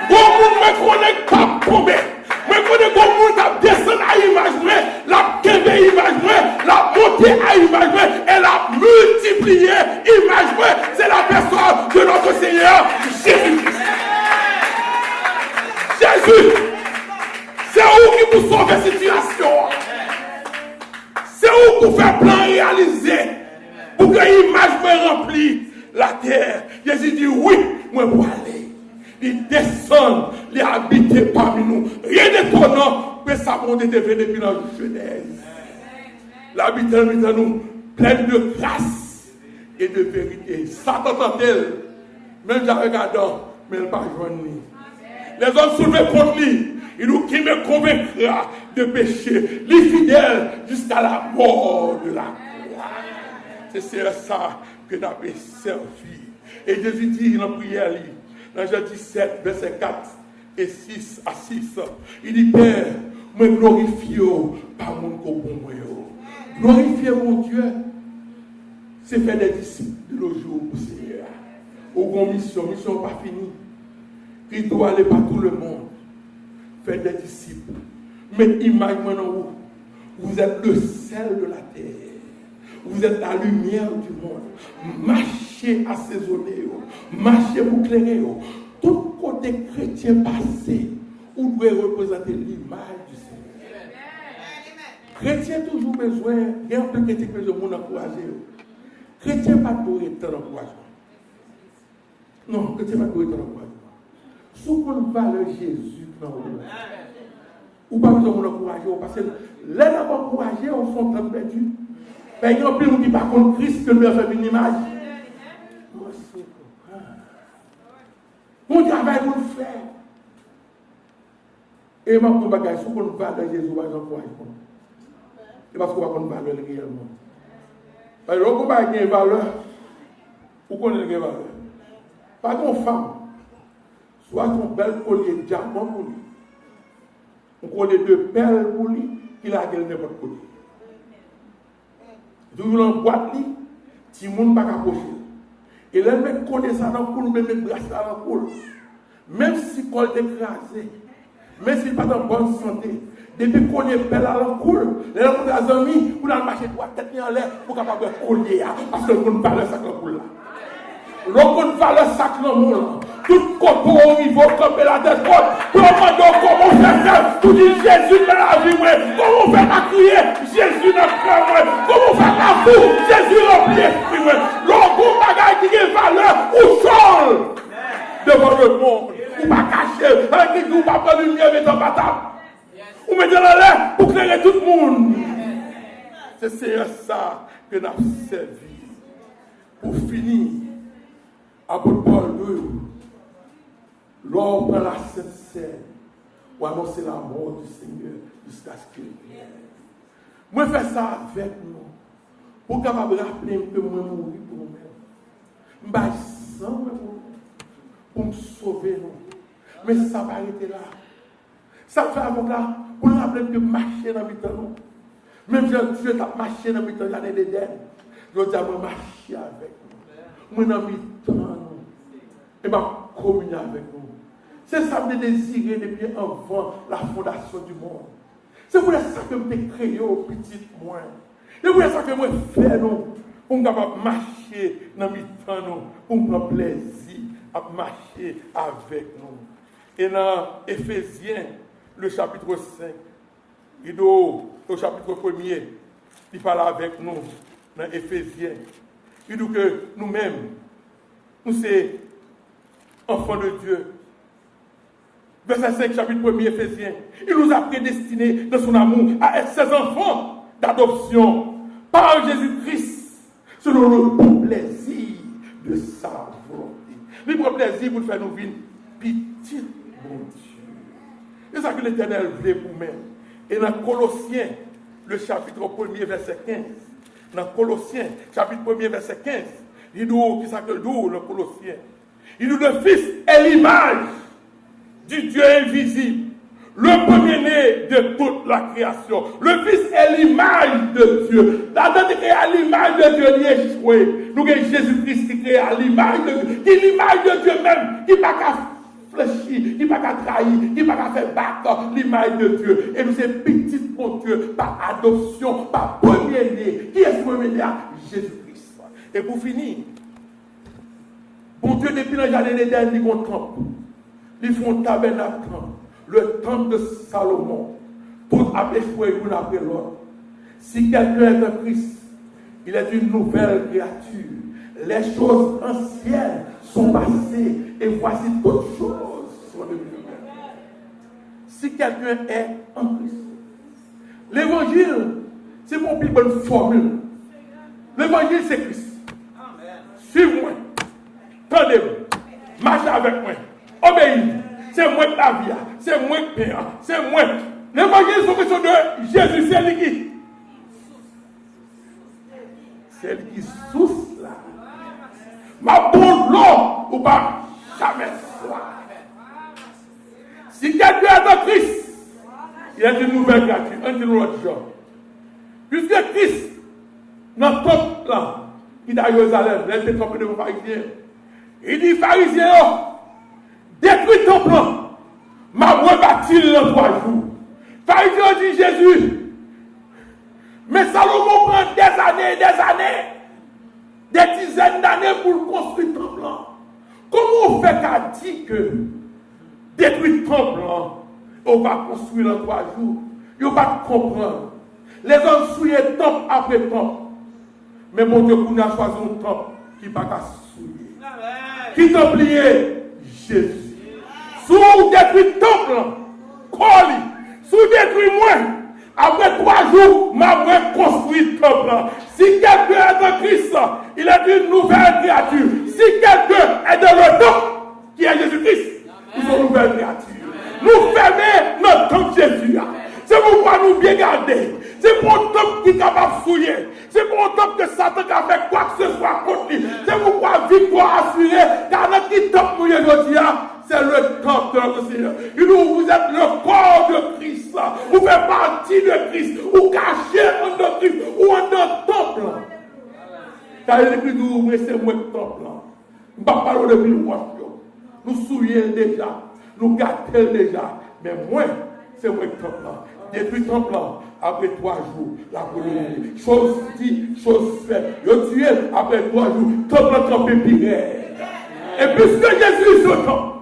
Bon monde me connaît pas tomber. Mais quand on a descendu à l'image, la kembe à l'image, la montée à l'image, et la multiplié l'image, c'est la personne de notre Seigneur Jésus-Christ. Jésus, c'est où qui vous sauve la situation. C'est où pour faire plan réalisé, pour que l'image me remplit la terre. Jésus dit oui, moi pour aller. Il descend, il habite parmi nous. Rien d'étonnant, mais ça monte devenu depuis la Genèse. L'habitant nous, plein de grâce et de vérité. Satan tente-t-elle, même avec Adam, mais elle ne va pas joindre. Les hommes soulevés contre lui, il nous qui me convaincra de péché, les fidèles jusqu'à la mort de la croix. C'est ça que nous avons servi. Et Jésus dit dans la prière, dans Jean 17, verset 4 et 6 à 6, il dit, Père, me glorifie par mon bon. Glorifier mon Dieu, c'est faire des disciples de nos jours au Seigneur. Au mission pas finie. Il doit aller par tout le monde, faire des disciples. Mais imaginez-vous, vous êtes le sel de la terre. Vous êtes la lumière du monde. Marchez assaisonné, marchez pour clairer. Tout côté chrétien passé, vous devez représenter l'image du Seigneur. Chrétien toujours besoin, il y a un peu de chrétien que le monde encourager. Chrétien pas pour être encouragement. Non, chrétien pas pour être encouragement. Si on valeur Jésus, ou pas besoin de encourager, parce que les gens encouragés, on sont très perdus. Mais il y a un peu de gens qui par contre Christ que nous avons fait une image. Mon travail pour le faire. Et ma pour bagage, si on valeur Jésus, on va encourager. Et parce qu'on va connaître valeur réellement. Parce que l'on va gagner valeur, ou qu'on ait une valeur. Pas ton femme. Soit ton bel collier de diamant pour lui. On collier de perles pour lui, qu'il a gagné n'importe quoi. Toujours en boîte, si le monde ne peut pas approcher. Et là, même coller ça dans le cou, même mettre bracelet dans le cou. Même si le col est écrasé, même s'il n'est pas en bonne santé, depuis qu'on est perle dans le cou, les gens ont des amis, pour aller marcher droit, tête en l'air, pour capable de coller, parce que le monde ne parle pas de ça dans le cou là. L'on va le sac dans le monde. Tout côté au niveau, comme la tête, pour demander comment faire ça, pour dire Jésus dans la vie, comment faire la crier, Jésus dans le cœur, comment faire la foule, Jésus rempli l'esprit, l'on bagaille qui a valeur, ou sol devant le monde, ou pas caché, avec qui vous pas prendre lumière, mettre en bataille, ou mettre dans l'air pour clairer tout le monde. C'est ça que nous avons servi. Pour finir, apôtre Paul, l'homme prend la Sainte Seine pour annoncer la mort du Seigneur jusqu'à ce qu'il vienne. Moi, je fais ça avec nous pour capable rappeler que moi mourir pour nous-mêmes. Je vais sans pour me sauver nous. Mais ça va arrêter là. Ça fait avant là pour nous rappeler que marcher dans le temps nous. Même si Dieu a marché dans le temps de l'année d'Éden, je dis à moi marcher avec nous. Moi dans le temps nous. Et ma communion avec nous. C'est ça que je désire depuis avant la fondation du monde. C'est pour ça que je me créé au petit moins. C'est pour ça que je fais nous pour marcher dans le temps, pour me prendre plaisir à marcher avec nous. Et dans Éphésiens, le chapitre 5, il au chapitre 1er, il parle avec nous dans Éphésiens. Il dit que nous-mêmes, nous sommes enfants de Dieu. Verset 5, chapitre 1er, Éphésiens. Il nous a prédestinés dans son amour à être ses enfants d'adoption par Jésus-Christ, selon le bon plaisir de sa volonté. Le bon plaisir pour faire nous vivre petit, mon Dieu. C'est ça que l'Éternel voulait pour nous. Et dans Colossiens, le chapitre 1er, verset 15. Dans Colossiens, chapitre 1er, verset 15. Il dit, qui ça que le Colossiens? Il dit, le Fils est l'image du Dieu invisible, le premier-né de toute la création. Le Fils est l'image de Dieu. L'Adam est créé à l'image de Dieu, il est échoué. Nous avons Jésus-Christ qui est créé à l'image de Dieu, qui est l'image de Dieu même, qui n'est pas qu'à fléchir, qui n'est pas qu'à trahir, qui n'est pas qu'à faire battre l'image de Dieu. Et nous sommes petits pour Dieu, par adoption, par premier-né. Qui est ce premier-né? Jésus-Christ. Et pour finir, bon Dieu, depuis le jardin d'Éden, il y a un temple. Ils font tabernacle, le temple de Salomon, tout a échoué l'une après l'autre. Si quelqu'un est un Christ, il est une nouvelle créature. Les choses anciennes sont passées et voici d'autres choses sont devenues nouvelles. Si quelqu'un est en Christ, l'évangile, c'est mon plus bonne formule. L'évangile, c'est Christ. Suivez-moi, tendez-moi, marchez avec moi. Obéis. C'est moi qui la vie, c'est moi qui paye, c'est moi. L'évangile, c'est question de Jésus, c'est lui qui. C'est lui qui souffle là. Ma bonne l'eau, ou pas jamais soif. Si quelqu'un est en Christ, il y a une nouvelle créature, un autre genre. Puisque Christ, dans le temple là, il est à Jérusalem, il était trompé de vos pharisiens. Il dit, pharisiens, détruis ton plan. Ma rebâti en 3 jours. Pharisien dit Jésus. Mais Salomon prend des années, des dizaines d'années pour construire ton plan. Comment on fait qu'à dire que détruire ton plan, on va construire en 3 jours? Il va comprendre. Les hommes souillent temple après temple. Mais mon Dieu, qu'on a choisi un temple qui ne va pas souiller. Qui t'a oublié? Jésus. Sous détruit temple, colis, sous détruit moi. Après 3 jours, m'a construit temple. Si quelqu'un est en Christ, il est une nouvelle créature. Si quelqu'un est dans le temple, qui est Jésus-Christ, nous sommes une nouvelle créature. Nous fermons notre temple Jésus. C'est pourquoi nous bien garder. C'est pour un temple qui est capable de fouiller. C'est pour un temple que Satan a fait quoi que ce soit contre lui. C'est pourquoi victoire assurée. Car notre qui temple nous aujourd'hui, c'est le temple de notre Seigneur. Et nous, vous êtes le corps de Christ. Vous faites partie de Christ. Vous cachez en notre Christ ou en notre temple. Car l'Écriture, c'est moi le temple. Nous ne parlons pas de mille nous souillons déjà. Nous gâtons déjà. Mais moi, c'est moi le temple. Depuis le temple, après 3 jours, la colonie. Chose dit, chose faite. Je tué après 3 jours. Temple trempé pire. Et puisque Jésus est sur le temple,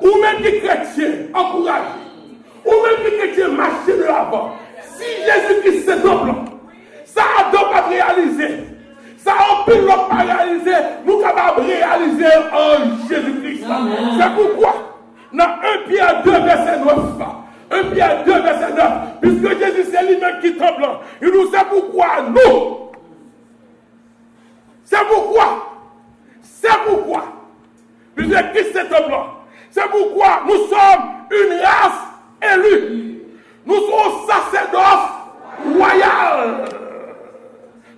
ou même des chrétiens encouragés, ou même des chrétiens marcher de l'avant. Si Jésus-Christ c'est temple, ça a donc pas réalisé. Ça a pu pas réaliser. Nous capables de réaliser en Jésus-Christ. C'est pourquoi, dans 1 Pierre 2, verset 9, 1 Pierre 2, verset 9, puisque Jésus c'est lui-même qui temple, il nous sait pourquoi nous. C'est pourquoi. Puisque Christ c'est temple. C'est pourquoi nous sommes une race élue. Nous sommes sacerdoce royal.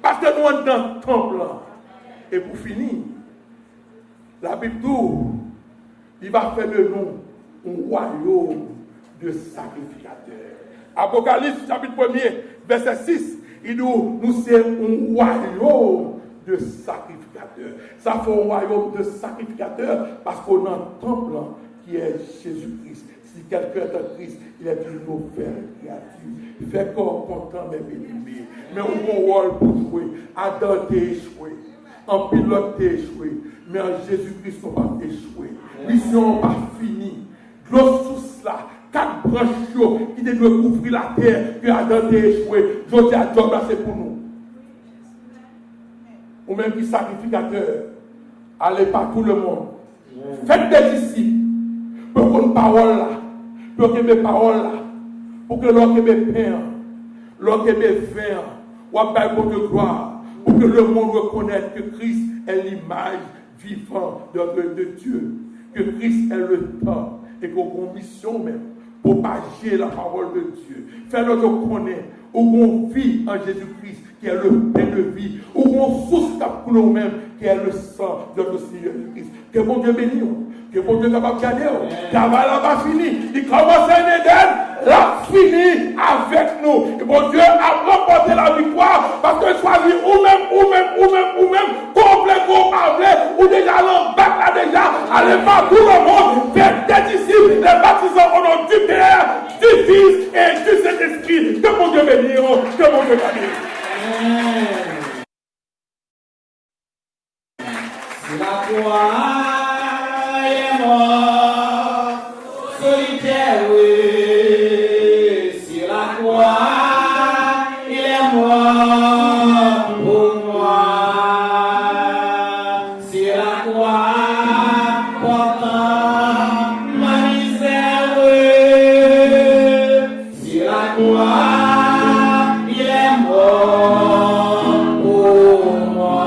Parce que nous sommes dans le temple. Et pour finir, la Bible dit, il va faire de nous un royaume de sacrificateurs. Apocalypse chapitre 1er, verset 6, il dit, nous sommes un royaume de sacrificateurs. Ça fait un royaume de sacrificateurs parce qu'on a un temple qui est Jésus-Christ. Si quelqu'un est en Christ, il est une nouvelle créature. Fait corps content, mes bien-aimés. Mais on a un rôle pour jouer. Adam t'a échoué. En pilote t'a échoué. Mais en Jésus-Christ, on va échouer. Mission pas finie. L'eau sous cela. 4 branches qui devaient couvrir la terre, que Adam t'a échoué. Je dis à Dieu, c'est pour nous. Ou même qui sacrificateur. Allez par tout le monde. Faites des disciples. Pour que nos paroles là. Pour que mes paroles là. Pour que l'on ait pain. L'on ait vin. Ou à pour de gloire. Pour que le monde reconnaisse que Christ est l'image vivante de Dieu. Que Christ est le temps. Et qu'on a une mission même propager la parole de Dieu. Fais-le connaître où on vit en Jésus-Christ, qui est le pain de vie, où on source pour nous-mêmes, qui est le sang de notre Seigneur Jésus-Christ. Que mon Dieu bénisse, que mon Dieu capable de garder, car là pas fini. Il commence à Éden, l'a fini avec nous. Et mon Dieu a remporté la victoire parce que choisit ou même, complètement parler, ou déjà l'embarque là déjà, allez par tout le monde, faites des disciples, les baptisants au nom du Père, du Fils et du Saint-Esprit. Que mon Dieu bénisse, que mon Dieu bénisse. C'est la croix est mort, solitaire, oui. Sur la croix, il est mort pour moi. Sur la croix, portant ma misère, oui. Sur la croix, il est mort pour moi.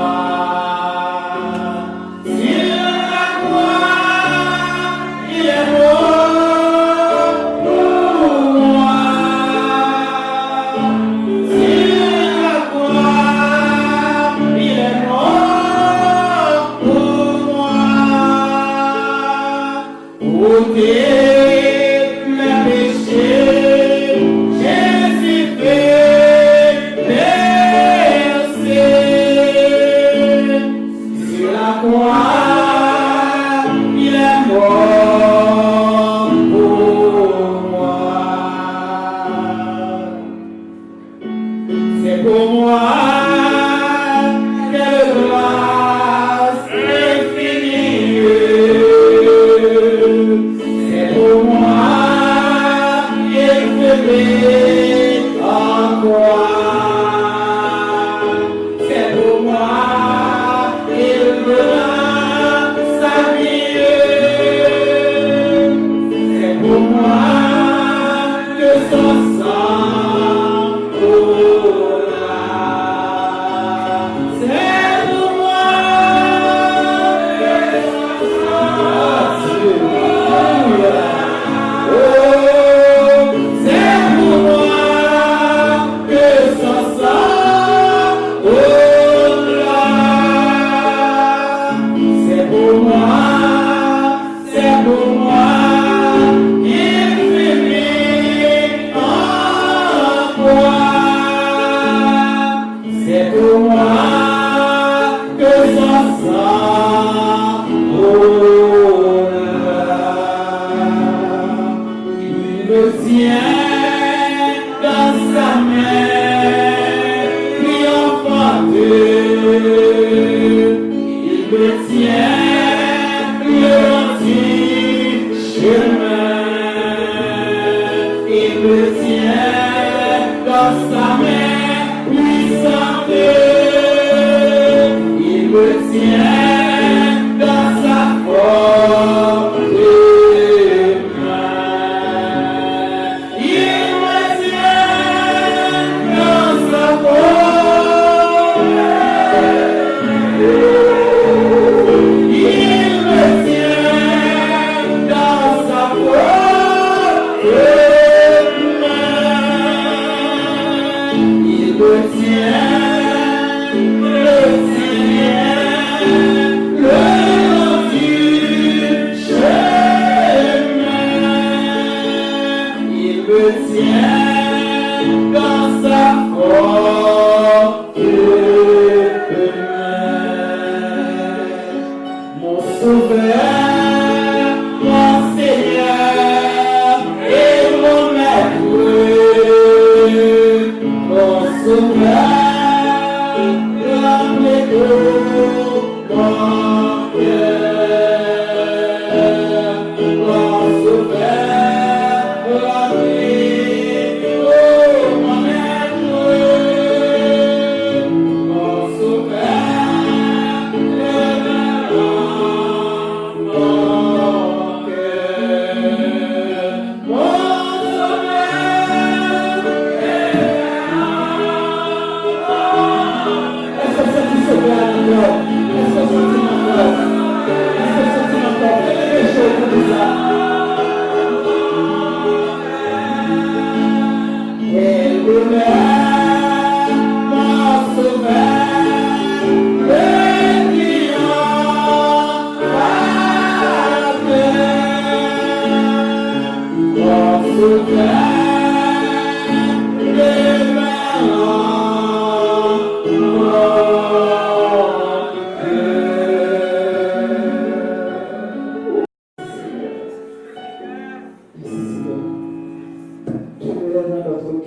Dans sa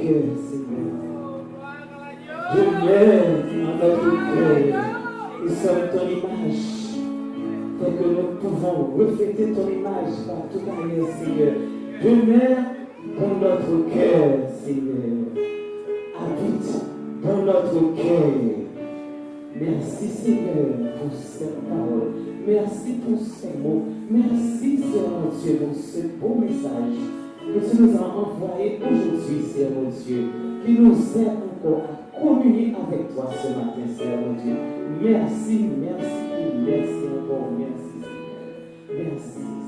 cœur, Seigneur. Demeure dans notre cœur. Nous sommes ton image. Fait que nous pouvons refléter ton image partout ailleurs, Seigneur. Demeure dans notre cœur, Seigneur. Habite dans notre cœur. Merci, Seigneur, pour cette parole. Merci pour ces mots. Merci, Seigneur mon Dieu, pour ce beau message que tu nous as envoyé aujourd'hui, Seigneur mon Dieu, qui nous aide encore à communier avec toi ce matin, Seigneur mon Dieu. Merci, merci, merci encore. Merci, Seigneur. Merci.